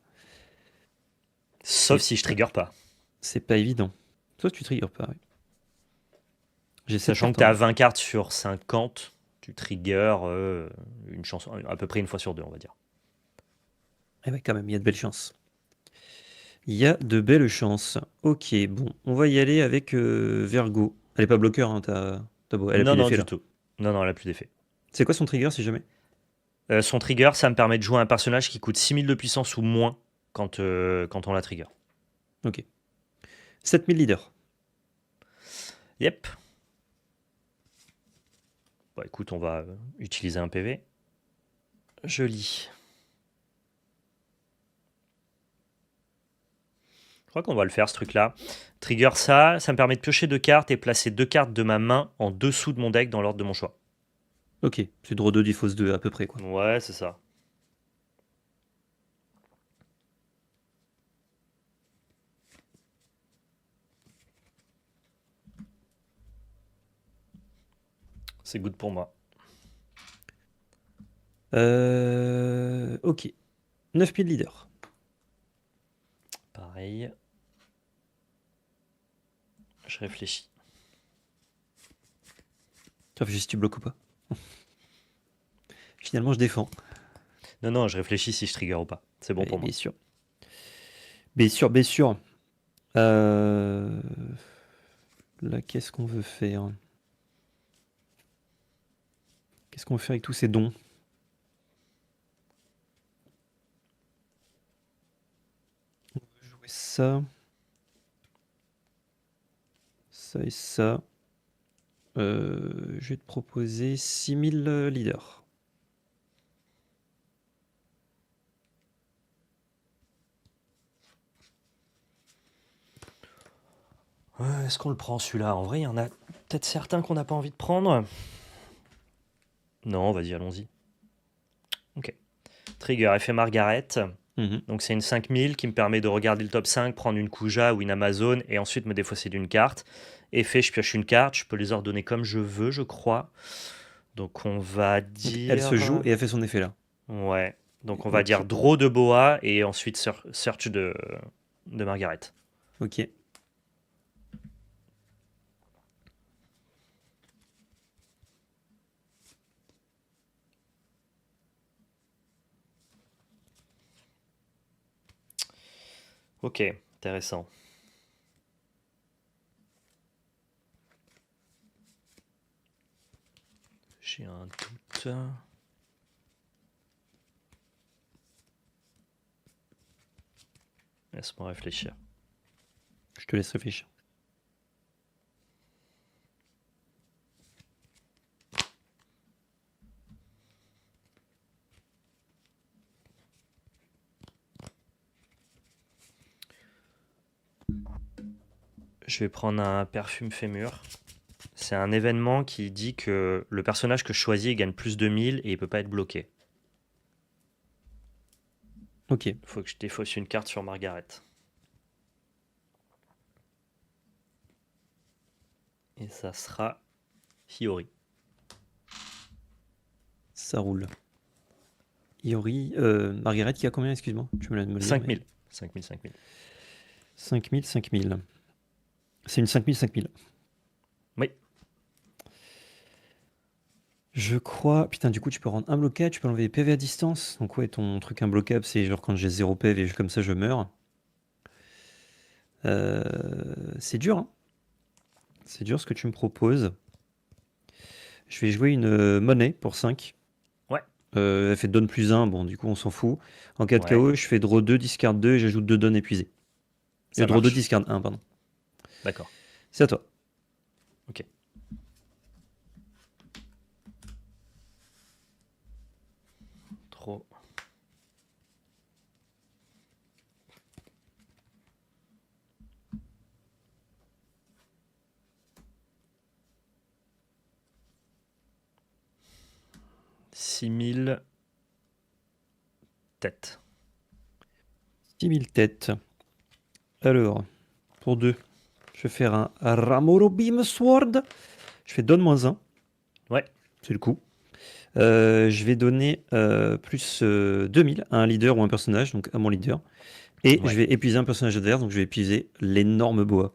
Sauf C'est si je trigger pas. c'est pas évident. Toi, tu triggers pas, oui. J'ai 7 Sachant que cartes tu en as main. 20 cartes sur 50, tu triggers une chance, à peu près une fois sur deux, on va dire. Eh ouais, quand même, il y a de belles chances. Il y a de belles chances. Ok, bon, on va y aller avec Virgo. Elle est pas bloqueur, hein, elle a Non, plus non, d'effet du là. tout. Non, non, elle a plus d'effet. C'est quoi son trigger si jamais? Son trigger, ça me permet de jouer un personnage qui coûte 6000 de puissance ou moins quand on la trigger. Ok. 7000 leaders. Yep. Bah écoute, on va utiliser un PV. Je lis. Je crois qu'on va le faire ce truc-là. Trigger ça me permet de piocher 2 cartes et placer 2 cartes de ma main en dessous de mon deck dans l'ordre de mon choix. Ok, c'est draw 2, fausse 2 à peu près quoi. Ouais, c'est ça. C'est good pour moi. Ok. 9000 leaders. Pareil. Je réfléchis. Tu réfléchis si tu bloques ou pas. Finalement, je défends. Non, non, je réfléchis si je trigger ou pas. C'est bon Ouais, pour moi. bien sûr. Bien sûr, bien sûr. Là, qu'est-ce qu'on veut faire? Qu'est-ce qu'on veut faire avec tous ces dons? On veut jouer ça. Ça et ça. Je vais te proposer 6000 leaders. Est-ce qu'on le prend celui-là? En vrai, il y en a peut-être certains qu'on n'a pas envie de prendre. Non, vas-y, allons-y. Ok. Trigger, effet Margaret. Mhm. Donc c'est une 5000 qui me permet de regarder le top 5, prendre une Kuja ou une Amazon et ensuite me défausser d'une carte. Effet, je pioche une carte, je peux les ordonner comme je veux, je crois. Donc on va Donc, elle se dire... joue et elle fait son effet là. Ouais. Donc on va Ok. dire draw de Boa et ensuite search de Margaret. Ok. Ok, intéressant. J'ai un doute. Laisse-moi réfléchir. Je te laisse réfléchir. Je vais prendre un perfume fémur. C'est un événement qui dit que le personnage que je choisis gagne plus de 1000 et il peut pas être bloqué. Ok. Il faut que je défausse une carte sur Margaret. Et ça sera Hiyori. Ça roule. Iori, Margaret qui a combien, excuse-moi? Tu me le dire. 5000. 5000, 5000. 5000, 5000. C'est une 5000, 5000. Oui. Je crois. Putain, du coup, tu peux rendre un blocage, tu peux enlever les PV à distance. Donc, ouais, ton truc imbloquable, c'est genre quand j'ai 0 PV, comme ça, je meurs. C'est dur, hein. C'est dur ce que tu me proposes. Je vais jouer une monnaie pour 5. Ouais. Elle fait donne plus 1, bon, du coup, on s'en fout. En cas de Ouais. KO, je fais draw 2, discard 2 et j'ajoute 2 donnes épuisées. Ça Draw 2, marche. discard 1, pardon. D'accord. C'est à toi. Ok. Trop. « 6000 têtes. 6000 têtes. Alors, pour 2, je vais faire un Ramorobim Sword. Je fais donne moins 1. Ouais. C'est le coup. Je vais donner plus 2000 à un leader ou un personnage, donc à mon leader. Et je Ouais, vais épuiser un personnage adverse, donc je vais épuiser l'énorme boa.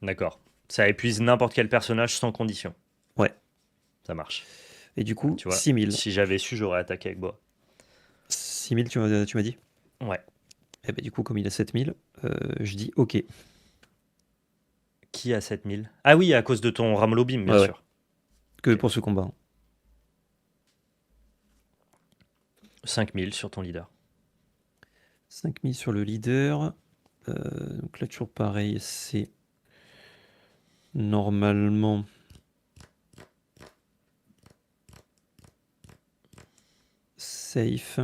d'accord. Ça épuise n'importe quel personnage sans condition. Ouais. Ça marche. Et du Ah, coup, tu vois, 6000. si j'avais su, j'aurais attaqué avec bois. 6000, tu m'as dit? Ouais. Et bah, du coup, comme il a 7000, je dis OK. Ouais, Qui a 7000? Ah oui, à cause de ton Rameau Bim, bien ouais. sûr. Que Ok. pour ce combat, hein. 5000 sur ton leader. 5000 sur le leader. Donc là, toujours pareil, c'est normalement safe.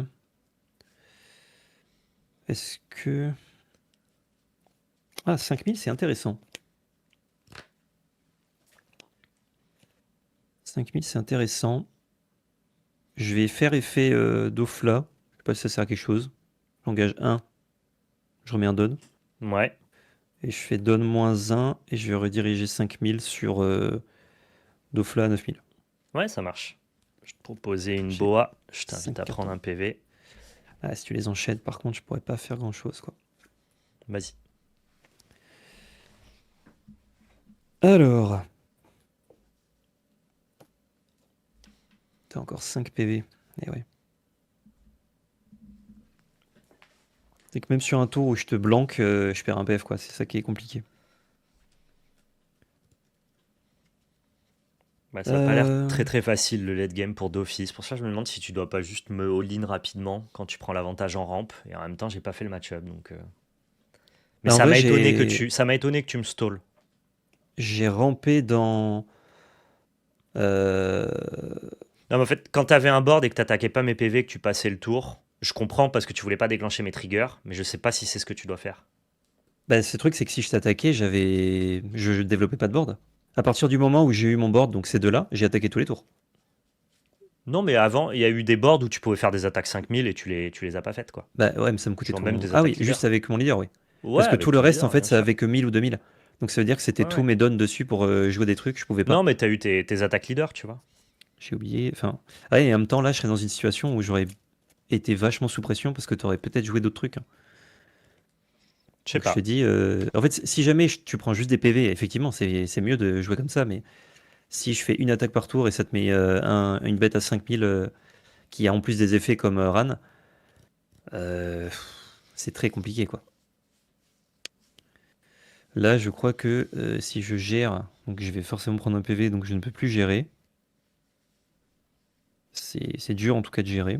Est-ce que... Ah, 5000, c'est intéressant. 5000, c'est intéressant. Je vais faire effet d'Ofla. Je sais pas si ça sert à quelque chose. J'engage 1, je remets un donne. Ouais. Et je fais donne moins 1 et je vais rediriger 5000 sur Dofla à 9000. Ouais, ça marche. Je te proposais une J'ai boa. Je 5 t'invite à prendre cartons. un PV. Ah, si tu les enchaînes, par contre, je pourrais pas faire grand chose, quoi. Vas-y. Alors, t'as encore 5 PV. Et ouais. C'est que même sur un tour où je te blanque, je perds un PF, quoi. C'est ça qui est compliqué. Bah, ça a pas l'air Euh, très très facile le late game pour d'office. Pour ça, je me demande si tu dois pas juste me all-in rapidement quand tu prends l'avantage en rampe. Et en même temps, j'ai pas fait le match-up. Donc, mais Bah, en ça vrai, m'a étonné que tu me stalls. j'ai rampé dans... euh, Non, mais en fait, quand t'avais un board et que t'attaquais pas mes PV, que tu passais le tour, je comprends parce que tu voulais pas déclencher mes triggers, mais je sais pas si c'est ce que tu dois faire. Bah, ce truc, c'est que si je t'attaquais, je développais pas de board. À partir du moment où j'ai eu mon board, donc ces deux-là, j'ai attaqué tous les tours. Non, mais avant, il y a eu des boards où tu pouvais faire des attaques 5000 et tu les as pas faites, quoi. Bah ouais, mais ça me coûtait Genre même trop. des Ah oui, attaques juste leader. avec mon leader, oui. Ouais, Parce que tout avec le ton reste, en leader, fait, bien ça sûr. avait que 1000 ou 2000. Donc ça veut dire que c'était Ouais, tous ouais. mes dons dessus pour jouer des trucs, je pouvais pas. Non, mais t'as eu tes attaques leader, tu vois. J'ai oublié. Enfin, ouais, et en même temps, là, je serais dans une situation où j'aurais été vachement sous pression parce que tu aurais peut-être joué d'autres trucs, hein. Je sais Donc je te pas. dis, en fait, si jamais tu prends juste des PV, effectivement, c'est mieux de jouer comme ça. Mais si je fais une attaque par tour et ça te met une bête à 5000 qui a en plus des effets comme Ran, euh, c'est très compliqué, quoi. Là, je crois que si je gère, donc je vais forcément prendre un PV, donc je ne peux plus gérer. C'est dur en tout cas de gérer.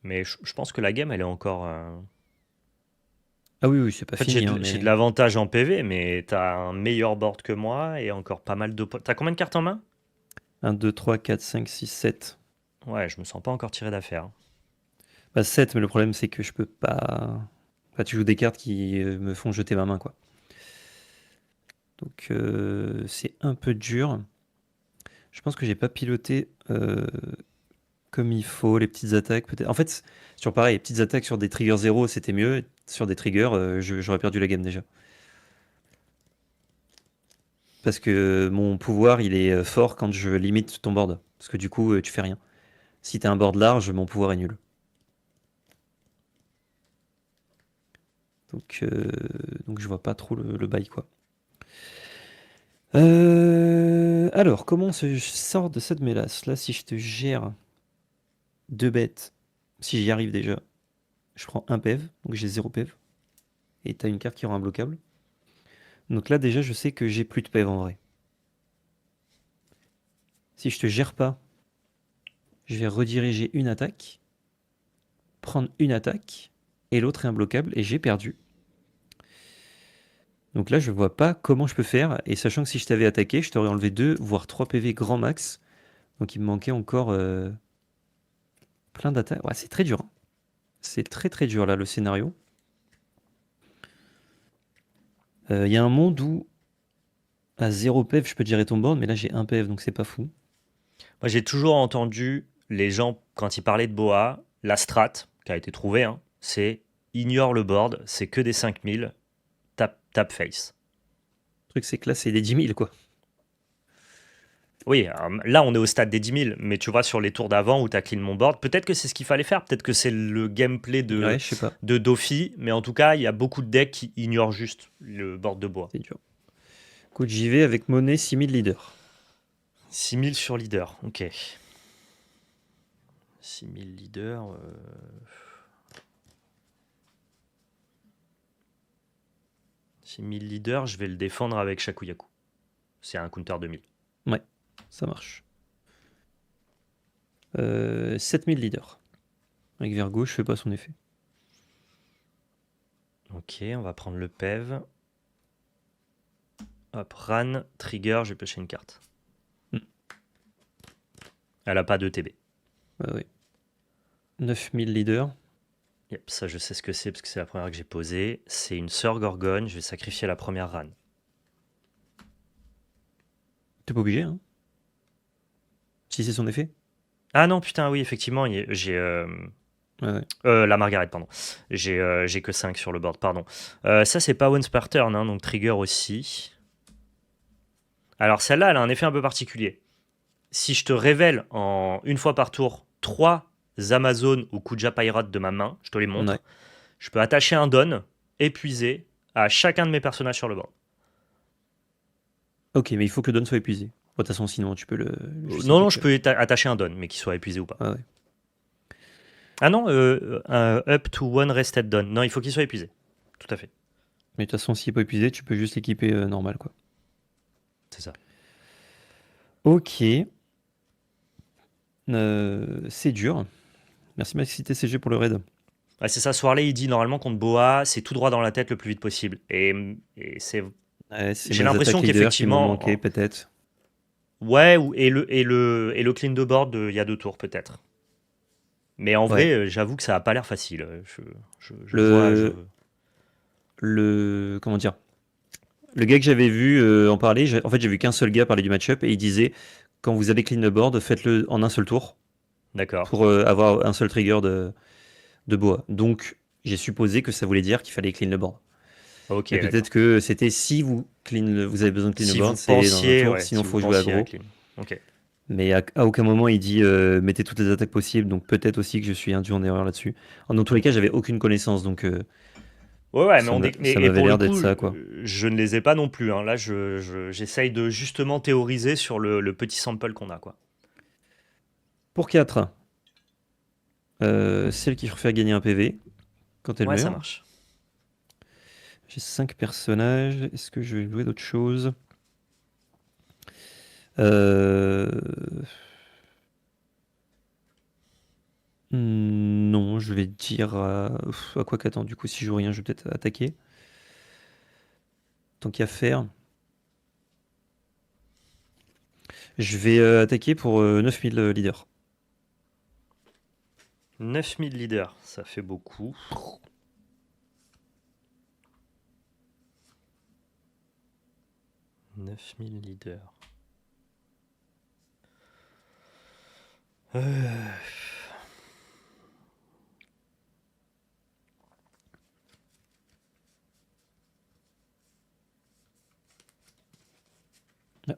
Mais je pense que la game, elle est encore. Ah oui, oui, c'est pas En fait, j'ai fini, hein, j'ai de mais l'avantage en PV, mais t'as un meilleur board que moi et encore pas mal de. T'as combien de cartes en main? 1, 2, 3, 4, 5, 6, 7. Ouais, je me sens pas encore tiré d'affaire. Bah 7, mais le problème c'est que je peux pas. Bah, tu joues des cartes qui me font jeter ma main, quoi. Donc c'est un peu dur. Je pense que j'ai pas piloté comme il faut les petites attaques, peut-être. En fait, sur pareil, les petites attaques sur des triggers 0, c'était mieux. Sur des triggers, j'aurais perdu la game déjà. Parce que mon pouvoir, il est fort quand je limite ton board. Parce que du coup, tu fais rien. Si t'as un board large, mon pouvoir est nul. Donc, euh, donc je vois pas trop le bail, quoi. Alors, comment on se sort de cette mélasse? Là, si je te gère deux bêtes, si j'y arrive déjà, je prends un PEV, donc j'ai 0 PEV. Et t'as une carte qui rend imbloquable. Donc là, déjà, je sais que j'ai plus de PEV en vrai. Si je te gère pas, je vais rediriger une attaque, prendre une attaque, et l'autre est imbloquable, et j'ai perdu. Donc là, je vois pas comment je peux faire, et sachant que si je t'avais attaqué, je t'aurais enlevé 2, voire 3 PV grand max. Donc il me manquait encore plein d'attaques. Ouais, c'est très dur, hein. C'est très très dur là, le scénario. Il y a un monde où à 0 PEV, je peux gérer ton board, mais là j'ai un PEV, donc c'est pas fou. Moi, j'ai toujours entendu les gens, quand ils parlaient de Boa, la strat qui a été trouvée, hein, c'est ignore le board, c'est que des 5000, tap face. Le truc, c'est que là, c'est des 10 000, quoi. Oui, alors, là on est au stade des 10 000, mais tu vois, sur les tours d'avant où tu as clean mon board, peut-être que c'est ce qu'il fallait faire, peut-être que c'est le gameplay Ouais, je sais pas. de Dofi, mais en tout cas, il y a beaucoup de decks qui ignorent juste le board de bois. C'est dur. Écoute, j'y vais avec monnaie 6000 leaders. 6 000 sur leader, ok. 6 000 leaders. 6 000 leaders, je vais le défendre avec Shakuyaku. C'est un counter 2000. Ouais, ça marche. 7000 leaders. Avec Vergo, je fais pas son effet. Ok, on va prendre le PEV. Hop, Ran, trigger, je vais piocher une carte. Hmm. Elle a pas de TB. Ouais, ouais. 9000 leaders. Yep, ça je sais ce que c'est parce que c'est la première que j'ai posée. C'est une sœur Gorgone, je vais sacrifier la première Ran. T'es pas obligé, hein. Si c'est son effet. Ah non, putain, oui, effectivement, j'ai... Ouais, ouais. la Margaret, pardon. J'ai que 5 sur le board, pardon. Ça, c'est pas once per turn, hein, donc trigger aussi. Alors, celle-là, elle a un effet un peu particulier. Si je te révèle en une fois par tour 3 Amazones ou Kuja Pirate de ma main, je te les montre, Ouais. je peux attacher un don, épuisé, à chacun de mes personnages sur le board. Ok, mais il faut que le don soit épuisé. Bon, de toute façon, sinon tu peux le Non, justifier. non, je peux attacher un don, mais qu'il soit épuisé ou pas. Ah ouais. Ah non, up to one rested don. Non, il faut qu'il soit épuisé. Tout à fait. Mais de toute façon, s'il est pas épuisé, tu peux juste l'équiper normal, quoi. C'est ça. Ok. C'est dur. Merci Maxi TCG pour le raid. Ouais, c'est ça, Swarley, il dit normalement contre Boa, c'est tout droit dans la tête le plus vite possible. Et c'est. Ouais, c'est J'ai mes l'impression attaques leaders qui m'ont qu'effectivement. manqué, peut-être. Ouais, et le clean de board, il y a 2 tours peut-être. Mais en Ouais. vrai, j'avoue que ça a pas l'air facile. Je Le- vois. Comment dire? Le gars que j'avais vu en parler, en fait, j'ai vu qu'un seul gars parler du match-up et il disait quand vous allez clean le board, faites-le en un seul tour D'accord. pour avoir un seul trigger de bois. Donc, j'ai supposé que ça voulait dire qu'il fallait clean le board. Ok, Mais d'accord. peut-être que c'était si vous vous avez besoin de clean Si le board, vous c'est dans un pensiez, tour, ouais, sinon si il vous faut jouer pensiez à aggro. clean. Ok. Mais à aucun moment il dit mettez toutes les attaques possibles, donc peut-être aussi que je suis induit en erreur là-dessus. Dans tous les cas, j'avais aucune connaissance, donc Ouais, mais ça et m'avait pour le l'air d'être coup, ça, quoi. je ne les ai pas non plus, hein. Là, j'essaye de justement théoriser sur le petit sample qu'on a, quoi. Pour 4, celle qui préfère gagner un PV quand elle Ouais, ça meurt. marche. J'ai 5 personnages. Est-ce que je vais jouer d'autres choses? Euh... Non, je vais dire à quoi qu'attends. Du coup, si je joue rien, je vais peut-être attaquer. Tant qu'il y a à faire. Je vais attaquer pour 9000 leaders. 9000 leaders, ça fait beaucoup. « 9000 leaders.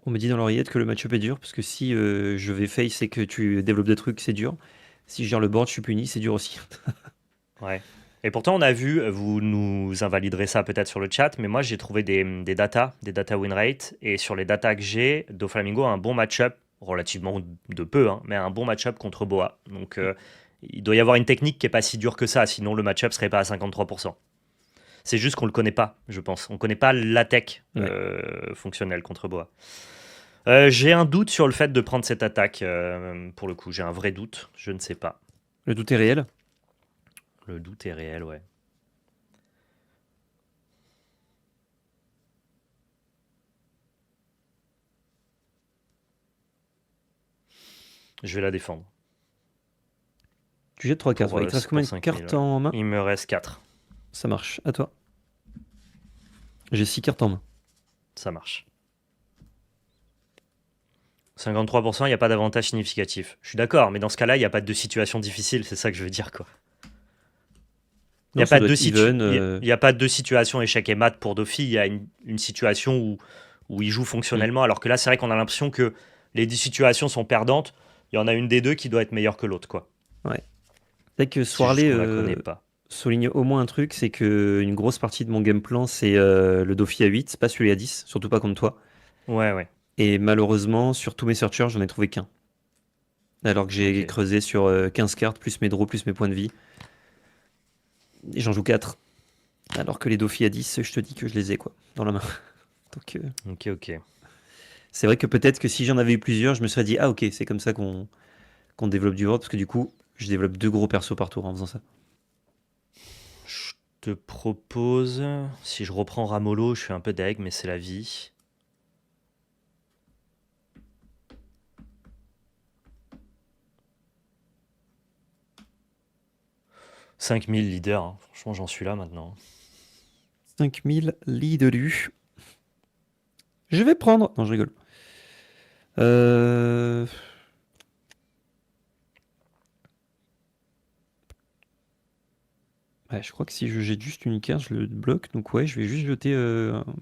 On me dit dans l'oreillette que le match-up est dur, parce que si je vais face et que tu développes des trucs, c'est dur. Si je gère le board, je suis puni, c'est dur aussi. Ouais. Et pourtant, on a vu, vous nous invaliderez ça peut-être sur le chat, mais moi j'ai trouvé des data win rate, et sur les datas que j'ai, Doflamingo a un bon match-up, relativement de peu, hein, mais un bon match-up contre Boa. Donc il doit y avoir une technique qui est pas si dure que ça, sinon le match-up serait pas à 53%. C'est juste qu'on le connaît pas, je pense. On connaît pas la tech fonctionnelle contre Boa. J'ai un doute sur le fait de prendre cette attaque, pour le coup. J'ai un vrai doute, je ne sais pas. Le doute est réel. Le doute est réel, ouais. Je vais la défendre. Tu jettes 3 cartes. Pour, Ouais. Il te reste combien de 5 cartes 000, ouais. en main? Il me reste 4. Ça marche. À toi. J'ai 6 cartes en main. Ça marche. 53%, il n'y a pas d'avantage significatif. Je suis d'accord, mais dans ce cas-là, il n'y a pas de situation difficile, c'est ça que je veux dire, quoi. Il n'y Non, a, ça pas doit de être even. il y a pas de situation échec et mat pour Dofi. Il y a une situation où il joue fonctionnellement. Alors que là, c'est vrai qu'on a l'impression que les 10 situations sont perdantes, il y en a une des deux qui doit être meilleure que l'autre, quoi. Ouais. C'est que C'est juste Soirley qu'on la connaît pas. souligne au moins un truc, c'est que une grosse partie de mon game plan, c'est le Dauphi à 8, pas celui à 10, surtout pas contre toi. Ouais, ouais. Et malheureusement, sur tous mes searchers, j'en ai trouvé qu'un. Alors que j'ai Ok. creusé sur 15 cartes, plus mes draws, plus mes points de vie. Et j'en joue 4. Alors que les Dauphi à 10, je te dis que je les ai, quoi, dans la main. Donc, Ok, ok. c'est vrai que peut-être que si j'en avais eu plusieurs, je me serais dit, ah ok, c'est comme ça qu'on développe du board, parce que du coup, je développe 2 gros persos par tour en faisant ça. Je te propose, si je reprends Ramolo, je suis un peu deg, mais c'est la vie. 5000 leaders, hein. Franchement, j'en suis là maintenant. 5000 lits de lu. Je vais prendre. Non, je rigole. Euh... Ouais, je crois que si je jette juste une carte, je le bloque. Donc ouais, je vais juste jeter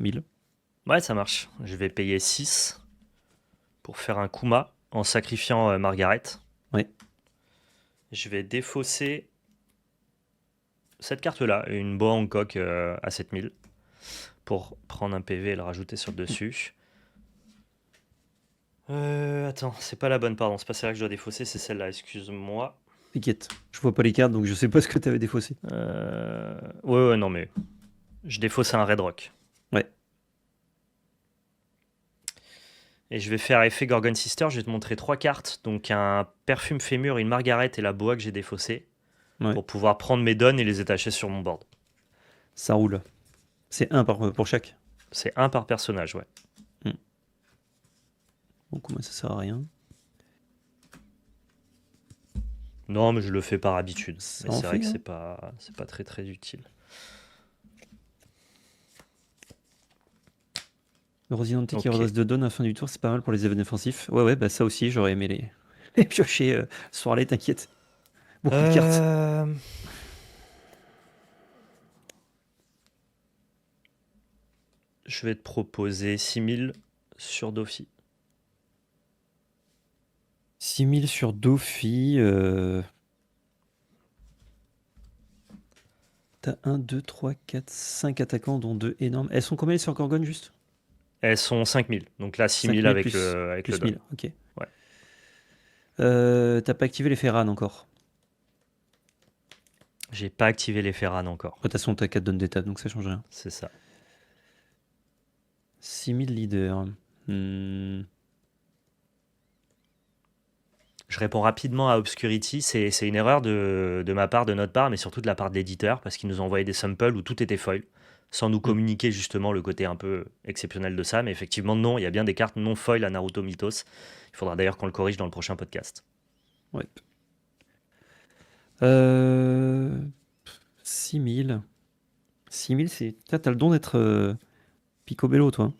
1000. Ouais, ça marche. Je vais payer 6 pour faire un Kuma en sacrifiant Margaret. Ouais. Je vais défausser cette carte-là, une Boa Hancock à 7000, pour prendre un PV et le rajouter sur le dessus. Attends, c'est pas la bonne, pardon. C'est pas celle-là que je dois défausser, c'est celle-là, excuse-moi. T'inquiète. Je vois pas les cartes, donc je sais pas ce que t'avais défaussé. Ouais, non, mais je défausse un Red Rock. Ouais. Et je vais faire effet Gorgon Sister, je vais te montrer 3 cartes. Donc un Perfume Fémur, une Margaret et la Boa que j'ai défaussée. Ouais. Pour pouvoir prendre mes dons et les étacher sur mon board. Ça roule. C'est un pour chaque. C'est un par personnage, ouais. Donc moi, ça sert à rien. Non, mais je le fais par habitude. Ça Mais en c'est vrai fait, que hein. c'est pas très très utile. Le Rosinante qui Ok. redresse 2 donnes à la fin du tour, c'est pas mal pour les événements offensifs. Ouais, bah ça aussi, j'aurais aimé les piocher Soirley, t'inquiète. Beaucoup de cartes. Je vais te proposer 6000 sur Dofi. 6000 sur Dofi. T'as 1, 2, 3, 4, 5 attaquants, dont 2 énormes. Elles sont combien les sur Gorgon juste? Elles sont 5000. Donc là, 6000 5000 avec le plus don. 1000, ok. Ouais. T'as pas activé les Ferran encore. J'ai pas activé les Ferran encore. De toute façon, t'as 4 donnes d'étape, donc ça change rien. C'est ça. 6000 leaders. Hmm. Je réponds rapidement à Obscurity. C'est une erreur de ma part, de notre part, mais surtout de la part de l'éditeur, parce qu'il nous a envoyé des samples où tout était foil, sans nous communiquer justement le côté un peu exceptionnel de ça. Mais effectivement, non, il y a bien des cartes non foil à Naruto Mythos. Il faudra d'ailleurs qu'on le corrige dans le prochain podcast. Ouais. 6000. 6000, c'est. T'as le don d'être picobello, toi.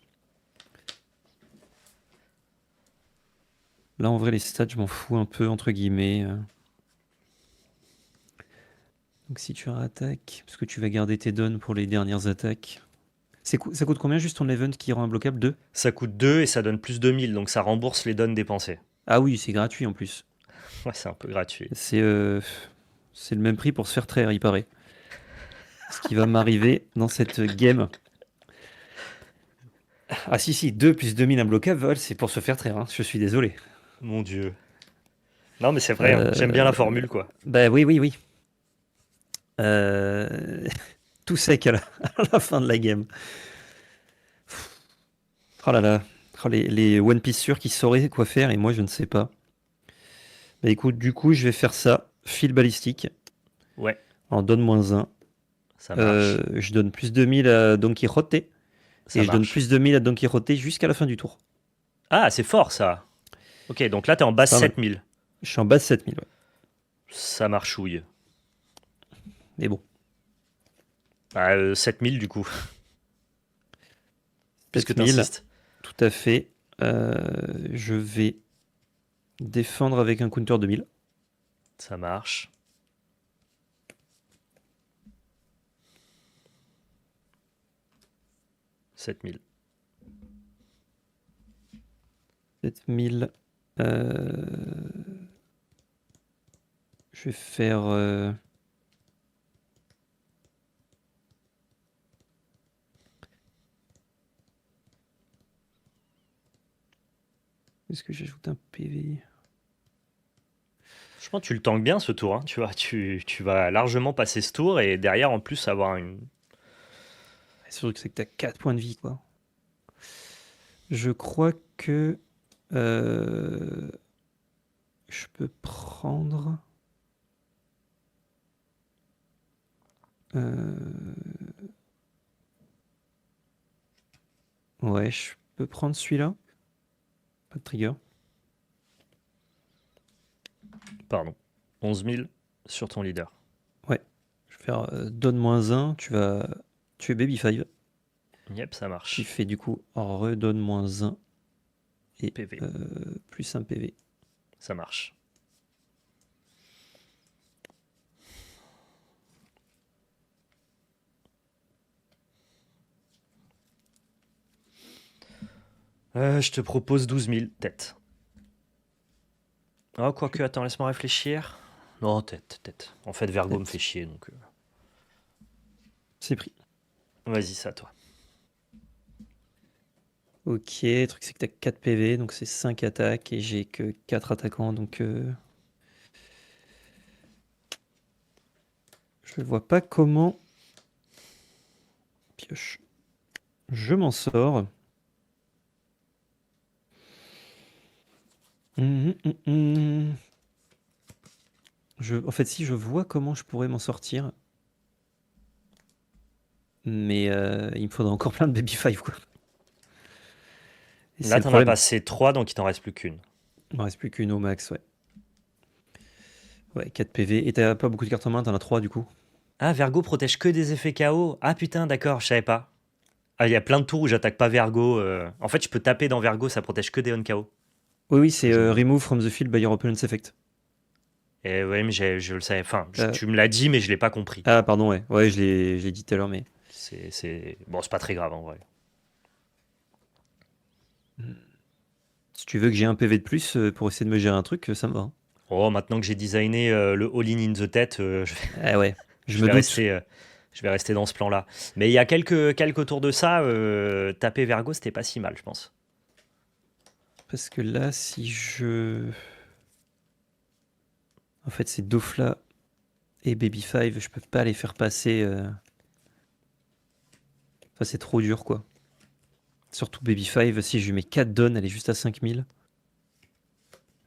Là, en vrai, les stats, je m'en fous un peu, entre guillemets. Donc, si tu rattaques, parce que tu vas garder tes dons pour les dernières attaques. Ça coûte combien juste ton event qui rend imbloquable 2? Ça coûte 2 et ça donne plus 2000, donc ça rembourse les dons dépensés. Ah oui, c'est gratuit en plus. Ouais, c'est un peu gratuit. C'est le même prix pour se faire traire, il paraît. Ce qui va m'arriver dans cette game. Ah si, 2 plus 2000 imbloquables, c'est pour se faire traire, hein. Je suis désolé. Mon Dieu. Non, mais c'est vrai, hein. J'aime bien la formule, quoi. Bah oui. Euh, Tout sec à la fin de la game. Oh là là. Oh, les One Piece sûrs qui sauraient quoi faire et moi je ne sais pas. Bah écoute, du coup je vais faire ça. Fil balistique. Ouais, En donne -1. ça marche. Je donne plus 2000 à Don Quixote. Et Ça je donne marche. plus 2000 à Don Quixote jusqu'à la fin du tour. Ah, c'est fort, ça. Ok, donc là, t'es en C'est base pas mal. 7000. Je suis en base 7000, ouais. Ça marchouille. Mais bon. 7000 du coup, puisque 7000, t'insistes. tout à fait. Je vais défendre avec un counter 2000. Ça marche. « 7000. 7000. Je vais faire. Est-ce que j'ajoute un PV? Je pense que tu le tankes bien ce tour, hein. Tu vas largement passer ce tour et derrière en plus avoir une. C'est sûr que c'est que t'as 4 points de vie, quoi. Je crois que je peux prendre. Ouais, je peux prendre celui-là. Pas de trigger. Pardon. 11 000 sur ton leader. Ouais. Je vais faire donne -1. Tu vas tuer Baby 5. Yep, ça Qui marche. fait du coup redonne -1 et PV. plus un PV. Ça marche. Je te propose 12 000 tête. Oh, quoique, attends, laisse-moi réfléchir. Non, tête. En fait, Vergo me fait chier, donc... C'est pris. Vas-y, c'est à toi. Ok, le truc c'est que t'as 4 PV, donc c'est 5 attaques et j'ai que 4 attaquants, donc je vois pas comment pioche. Je m'en sors. En fait, si je vois comment je pourrais m'en sortir, mais il me faudra encore plein de Baby 5, quoi. Et c'est Là, le t'en as problème. passé 3, donc il t'en reste plus qu'une. Il me reste plus qu'une au max, ouais. Ouais, 4 PV. Et t'as pas beaucoup de cartes en main, t'en as 3 du coup. Ah, Vergo protège que des effets KO. Ah putain, d'accord, je savais pas. Ah, il y a plein de tours où j'attaque pas Vergo. En fait, je peux taper dans Vergo, ça protège que des on-KO. Oui, Ce que c'est j'oublie. remove from the field by your opponent's effect. Et ouais, mais je le savais. Enfin, Euh, tu me l'as dit, mais je l'ai pas compris. Ah, pardon, ouais. Ouais, je l'ai dit tout à l'heure, mais. Bon, c'est pas très grave en vrai. Si tu veux que j'ai un PV de plus pour essayer de me gérer un truc, ça me va, hein. Oh, maintenant que j'ai designé le all-in in the tête, Ah ouais, je je me vais doute. rester, je vais rester dans ce plan-là. Mais il y a quelques tours de ça, taper Vergo, c'était pas si mal, je pense. Parce que là, si je. En fait, c'est Dofla et Baby 5, je peux pas les faire passer. Enfin, c'est trop dur, quoi. Surtout Baby 5, si je lui mets 4 donnes, elle est juste à 5000.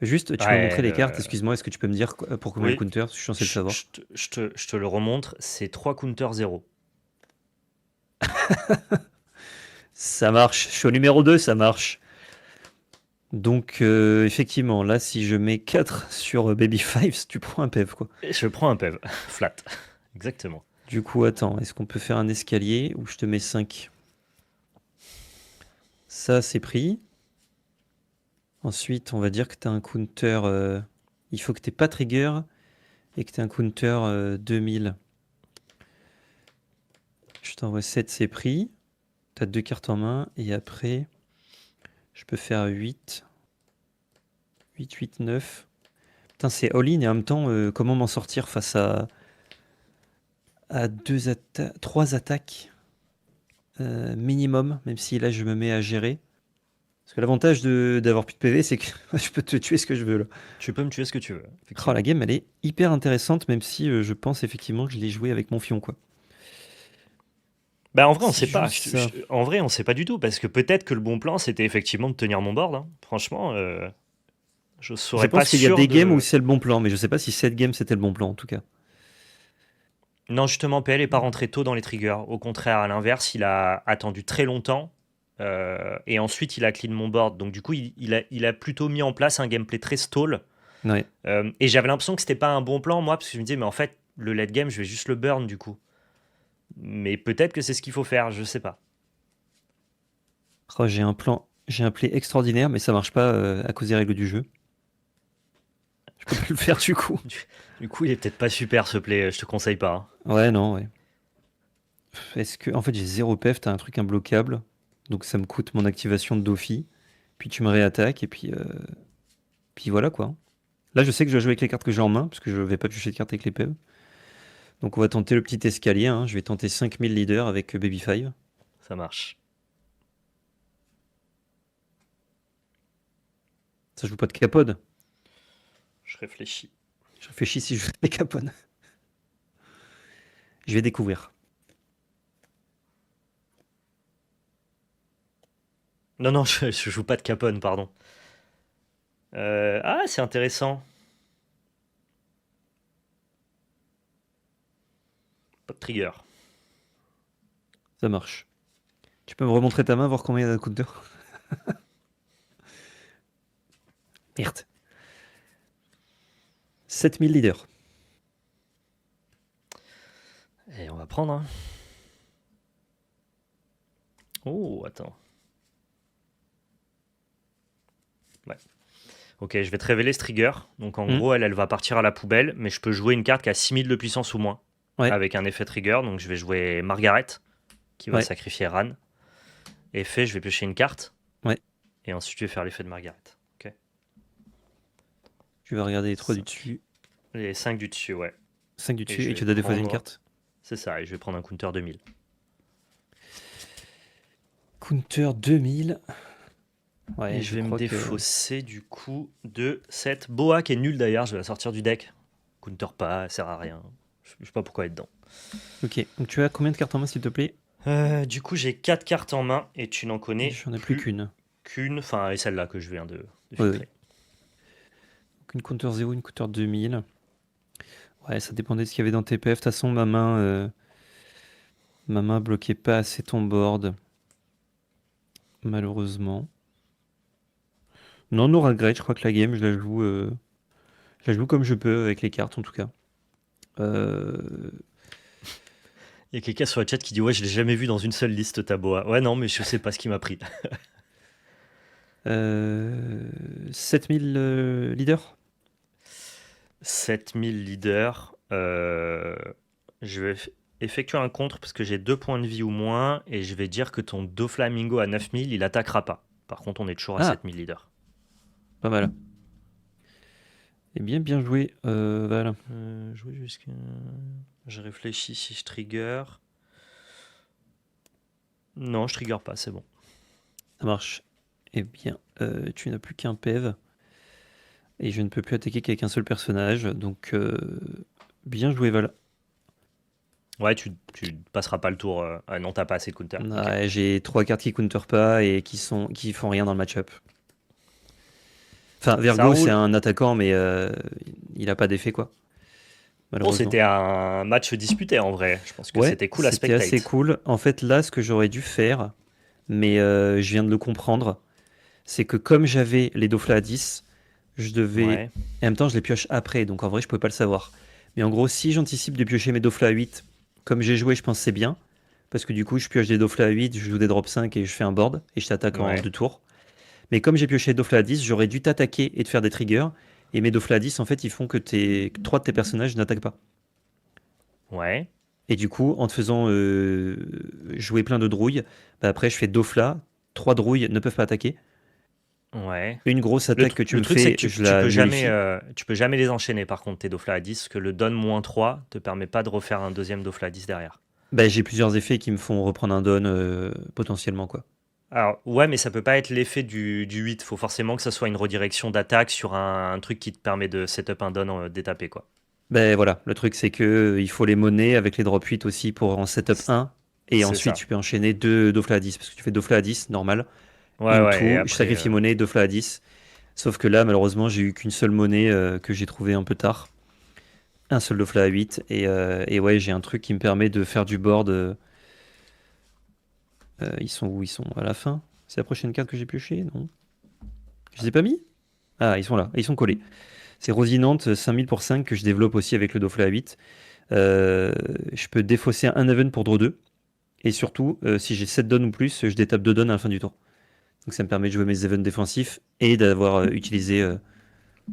Juste, tu peux me Ouais, montrer les cartes, excuse-moi, est-ce que tu peux me dire pour combien le oui, counter? Je suis censé le je, savoir. je te, je te- je te le remontre, c'est 3 counter 0. Ça marche, je suis au numéro 2, ça marche. Donc, effectivement, là, si je mets 4 sur Baby 5, tu prends un PEV, quoi. Je prends un PEV, flat. Exactement. Du coup, attends, est-ce qu'on peut faire un escalier où je te mets 5? Ça, c'est pris. Ensuite, on va dire que tu as un counter. Il faut que tu pas trigger et que tu aies un counter 2000. Je t'envoie 7, c'est pris. Tu as 2 cartes en main. Et après, je peux faire 8. 8, 8, 9. Putain, c'est all-in et en même temps, comment m'en sortir face à 3 attaques minimum, même si là je me mets à gérer. Parce que l'avantage d'avoir plus de PV, c'est que je peux te tuer ce que je veux là. Tu peux me tuer ce que tu veux, Oh, effectivement. la game, elle est hyper intéressante, même si je pense effectivement que je l'ai joué avec mon fion, quoi. Bah en vrai, on Si sait je joue pas. ça. En vrai, on sait pas du tout, parce que peut-être que le bon plan, c'était effectivement de tenir mon board, hein. Franchement, je Je serais pas pense qu'il y a sûr des games où de. c'est le bon plan, mais je sais pas si cette game c'était le bon plan en tout cas. Non, justement, PL est pas rentré tôt dans les triggers. Au contraire, à l'inverse, il a attendu très longtemps. Et ensuite, il a clean mon board. Donc, du coup, il a plutôt mis en place un gameplay très stall. Ouais. Et j'avais l'impression que c'était pas un bon plan, moi, parce que je me disais, mais en fait, le late game, je vais juste le burn, du coup. Mais peut-être que c'est ce qu'il faut faire, je sais pas. Oh, j'ai un play extraordinaire, mais ça marche pas à cause des règles du jeu. Je peux plus le faire du coup. Du coup, il est peut-être pas super ce play, je te conseille pas, hein. Ouais, non, ouais. En fait, j'ai 0 PF, t'as un truc imbloquable. Donc ça me coûte mon activation de Dofi. puis tu me réattaques, et puis voilà quoi. Là, je sais que je dois jouer avec les cartes que j'ai en main, parce que je vais pas piocher de cartes avec les PV. Donc on va tenter le petit escalier, hein. Je vais tenter 5000 leaders avec Baby 5. Ça marche. Ça joue pas de capone. Je réfléchis. Je réfléchis si je joue des capones. Je vais découvrir. Non, non, je joue pas de Capone, pardon. Ah, c'est intéressant. Pas de trigger. Ça marche. Tu peux me remontrer ta main, voir combien il y a de coups de dehors. Merde. 7000 leaders. Et on va prendre. Hein. Oh, attends. Ouais. Ok, je vais te révéler ce trigger. Donc en gros, elle va partir à la poubelle, mais je peux jouer une carte qui a 6000 de puissance ou moins. Ouais. Avec un effet trigger. Donc je vais jouer Margaret, qui va Ouais. sacrifier Ran. Effet, je vais piocher une carte. Ouais. Et ensuite, je vais faire l'effet de Margaret. Ok. Tu vas regarder les 3 du 5. dessus. Les 5 du dessus, ouais. 5 du Et dessus, je et tu vais dois défausser une prendre- carte. C'est ça, et je vais prendre un counter 2000. Counter 2000. Ouais, Et je vais me crois que- défausser du coup de cette Boa qui est nulle d'ailleurs, je vais la sortir du deck. Counter pas, elle sert à rien. Je sais pas pourquoi elle est dedans. Ok, donc tu as combien de cartes en main, s'il te plaît? Du coup, j'ai 4 cartes en main et tu n'en connais J'en ai plus qu'une. qu'une, enfin, et celle-là que je viens de Ouais, filtrer. Donc une counter 0, une counter 2000. Ouais, ça dépendait de ce qu'il y avait dans TPF. De toute façon, ma main bloquait pas assez ton board. Malheureusement. Non, no regret, je crois que la game, je la joue comme je peux avec les cartes en tout cas. Il y a quelqu'un sur le chat qui dit ouais, je l'ai jamais vu dans une seule liste ta Boa. Ouais, non, mais je sais pas ce qui m'a pris. 7000 leaders. 7000 leaders. Je vais effectuer un contre parce que j'ai 2 points de vie ou moins et je vais dire que ton Doflamingo à 9000, il attaquera pas. Par contre, on est toujours à Ah. 7000 leaders. Pas mal. Eh bien, bien joué. Voilà. Jouer jusqu'à. Je réfléchis si je trigger. Non, je trigger pas, c'est bon. Ça marche. Eh bien, tu n'as plus qu'un PEV. Et je ne peux plus attaquer qu'avec un seul personnage. Donc, bien joué, Val. Ouais, tu passeras pas le tour. Ah non, t'as pas assez de counter. Ouais, Ok. j'ai 3 cartes qui counter pas et qui font rien dans le match-up. Enfin, Vergo, roule. c'est un attaquant, mais il a pas d'effet, quoi. Bon, Malheureusement. c'était un match disputé en vrai. Je pense que Ouais, c'était cool à c'était spectate. assez cool. En fait, là, ce que j'aurais dû faire, mais je viens de le comprendre, c'est que comme j'avais les Dofla à 10, je devais. Ouais. Et en même temps, je les pioche après, donc en vrai, je pouvais pas le savoir. Mais en gros, si j'anticipe de piocher mes Dofla à 8, comme j'ai joué, je pense que c'est bien. Parce que du coup, je pioche des Dofla à 8, je joue des drop 5 et je fais un board, et je t'attaque en Ouais. 2 tours. Mais comme j'ai pioché Dofla à 10, j'aurais dû t'attaquer et te faire des triggers. Et mes Dofla à 10, en fait, ils font que 3 de tes personnages n'attaquent pas. Ouais. Et du coup, en te faisant jouer plein de drouilles, bah après je fais Dofla, 3 drouilles ne peuvent pas attaquer. Ouais. Une grosse attaque que tu le me truc, fais, c'est que je la tu peux jamais les enchaîner par contre, tes Dofla à 10, parce que le don -3 te permet pas de refaire un deuxième Dofla à 10 derrière. Bah, j'ai plusieurs effets qui me font reprendre un don potentiellement, quoi. Alors, ouais, mais ça peut pas être l'effet du 8. Faut forcément que ça soit une redirection d'attaque sur un truc qui te permet de setup un don d'étaper, quoi. Ben voilà, le truc c'est que il faut les monnaies avec les drop 8 aussi pour en setup 1. Et C'est ensuite ça. tu peux enchaîner 2 Dofla à 10, parce que tu fais Dofla à 10, normal. Ouais, Into, ouais, et je après, sacrifie monnaie, Dofla à 10. Sauf que là, malheureusement, j'ai eu qu'une seule monnaie que j'ai trouvée un peu tard. Un seul Dofla à 8. Et ouais, j'ai un truc qui me permet de faire du board. Ils sont où? Ils sont à la fin. C'est la prochaine carte que j'ai piochée? Non. Je les ai pas mis? Ah, ils sont là. Ils sont collés. C'est Rosinante 5000 pour 5 que je développe aussi avec le Dofla à 8. Je peux défausser un event pour draw 2. Et surtout, si j'ai 7 dons ou plus, je détape 2 dons à la fin du tour. Donc ça me permet de jouer mes events défensifs et d'avoir utilisé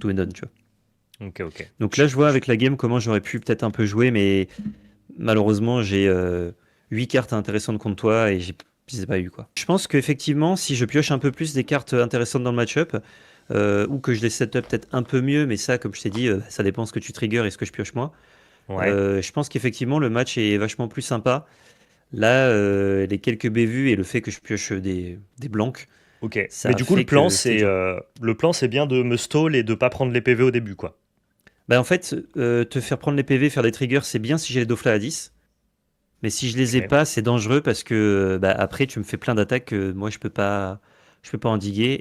tous mes dons, tu vois. Ok, ok. Donc là, je vois avec la game comment j'aurais pu peut-être un peu jouer, mais malheureusement, j'ai 8 cartes intéressantes contre toi et je les ai pas eu quoi. Je pense qu'effectivement, si je pioche un peu plus des cartes intéressantes dans le match-up, ou que je les set-up peut-être un peu mieux, mais ça, comme je t'ai dit, ça dépend ce que tu triggers et ce que je pioche moi. Ouais, Je pense qu'effectivement, le match est vachement plus sympa. Là, les quelques bévues et le fait que je pioche des blancs, ok. Mais ça du coup, fait que c'est dur. le plan, c'est bien de me stall et de pas prendre les PV au début, quoi. Bah, en fait, te faire prendre les PV, faire des triggers, c'est bien si j'ai les Dofla à 10. Mais si je les ai Ok. pas, c'est dangereux parce que bah, après, tu me fais plein d'attaques que moi, je peux pas endiguer.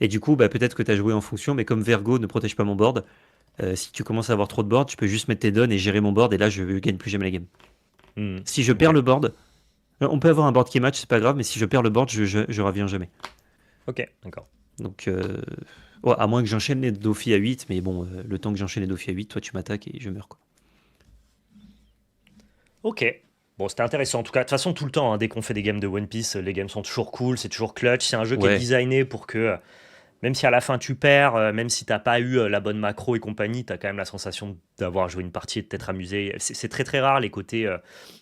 Et du coup, bah, peut-être que tu as joué en fonction, mais comme Vergo ne protège pas mon board, si tu commences à avoir trop de board, tu peux juste mettre tes dons et gérer mon board. Et là, je gagne plus jamais la game. Hmm, Si je perds ok. le board, on peut avoir un board qui match, c'est pas grave, mais si je perds le board, je reviens jamais. Ok, d'accord. Donc, ouais, à moins que j'enchaîne les Dofi à 8, mais bon, le temps que j'enchaîne les Dofi à 8, toi tu m'attaques et je meurs quoi. Ok. Bon, c'était intéressant. En tout cas, de toute façon, tout le temps, hein, dès qu'on fait des games de One Piece, les games sont toujours cool, c'est toujours clutch. C'est un jeu qui est Ouais, designé pour que, même si à la fin tu perds, même si t'as pas eu la bonne macro et compagnie, t'as quand même la sensation d'avoir joué une partie et de t'être amusé. C'est très très rare les côtés.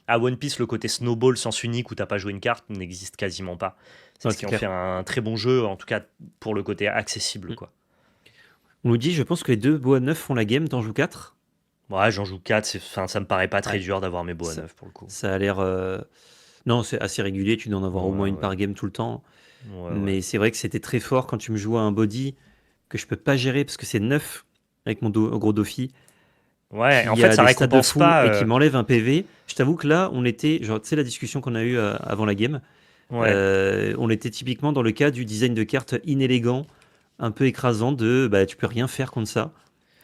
À One Piece, le côté snowball sens unique où t'as pas joué une carte n'existe quasiment pas. C'est ouais, ce c'est qui en fait clair. un très bon jeu, en tout cas pour le côté accessible, Mm. quoi. On nous dit, je pense que les deux bois 9 font la game, t'en joues 4. Ouais, j'en joue 4, enfin, ça me paraît pas très Ouais, dur d'avoir mes beaux à ça, 9 pour le coup. ça a l'air. Non, c'est assez régulier, tu dois en avoir au moins Ouais, une ouais. par game tout le temps. Ouais, ouais. Mais c'est vrai que c'était très fort quand tu me jouais à un body que je peux pas gérer parce que c'est 9 avec mon gros Dofi Ouais, en qui fait, a ça des stats de récompense fou pas. et qui m'enlève un PV. Je t'avoue que là, on était, genre, tu sais, la discussion qu'on a eue avant la game, Ouais. on était typiquement dans le cas du design de carte inélégant, un peu écrasant de bah, tu peux rien faire contre ça,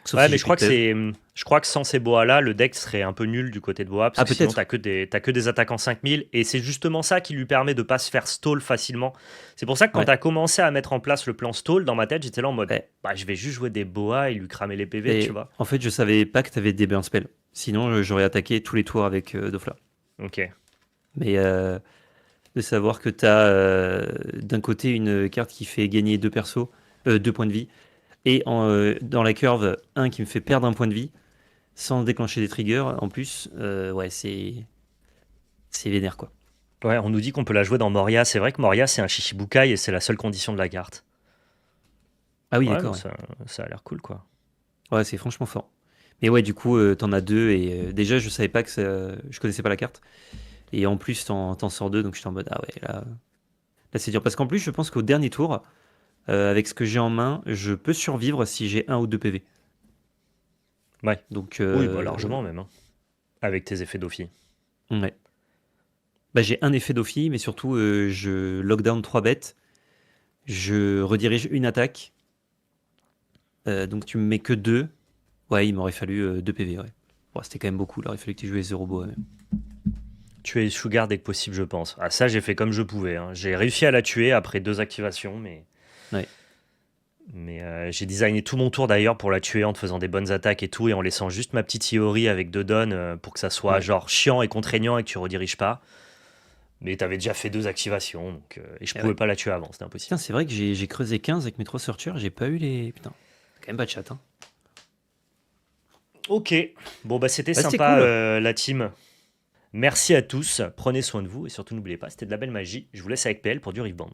sauf Ouais, si mais j'ai plus de PV. je crois que sans ces boas-là, le deck serait un peu nul du côté de bois, parce Ah, que sinon, peut-être. t'as que des attaques en 5000, et c'est justement ça qui lui permet de pas se faire stall facilement. C'est pour ça que quand Ouais. t'as commencé à mettre en place le plan stall, dans ma tête, j'étais là en mode, Ouais. bah, je vais juste jouer des boas et lui cramer les PV, tu Et vois. en fait, je savais pas que tu avais des burn spells. Sinon, j'aurais attaqué tous les tours avec Dofla. Ok. Mais de savoir que tu as d'un côté une carte qui fait gagner deux persos, 2 points de vie, et dans la curve, un qui me fait perdre un point de vie, sans déclencher des triggers, en plus, ouais, c'est vénère quoi. Ouais, on nous dit qu'on peut la jouer dans Moria. C'est vrai que Moria, c'est un Shichibukai et c'est la seule condition de la carte. Ah oui, Ouais, d'accord, non, ouais. ça a l'air cool, quoi. Ouais, c'est franchement fort. Mais ouais, du coup, t'en as deux, et déjà, je savais pas que je connaissais pas la carte. Et en plus, t'en sors deux, donc j'étais en mode, ah ouais, là c'est dur. Parce qu'en plus, je pense qu'au dernier tour, avec ce que j'ai en main, je peux survivre si j'ai un ou deux PV. Ouais. Donc, Oui, bah largement même, hein, avec tes effets d'Ophi. ouais. Bah, j'ai un effet d'Ophi, mais surtout, je lockdown 3 bêtes, je redirige une attaque, donc tu me mets que 2. Ouais, il m'aurait fallu 2 PV, ouais. Bon, c'était quand même beaucoup, il aurait fallu que tu jouais 0 bois même. Tuer Sugar dès que possible, je pense. Ah, ça, j'ai fait comme je pouvais, hein. J'ai réussi à la tuer après 2 activations, Ouais, mais j'ai designé tout mon tour d'ailleurs pour la tuer en te faisant des bonnes attaques et tout, et en laissant juste ma petite Iori avec 2 dons pour que ça soit ouais. genre chiant et contraignant et que tu rediriges pas. Mais t'avais déjà fait 2 activations, et je Et pouvais ouais. pas la tuer avant, c'était impossible. Putain, c'est vrai que j'ai creusé 15 avec mes 3 searchers, j'ai pas eu les. Putain, quand même pas de chat, hein. Ok, bon bah c'était Bah, c'était sympa cool. la team. Merci à tous, prenez soin de vous et surtout n'oubliez pas, c'était de la belle magie. Je vous laisse avec PL pour du Rift Band.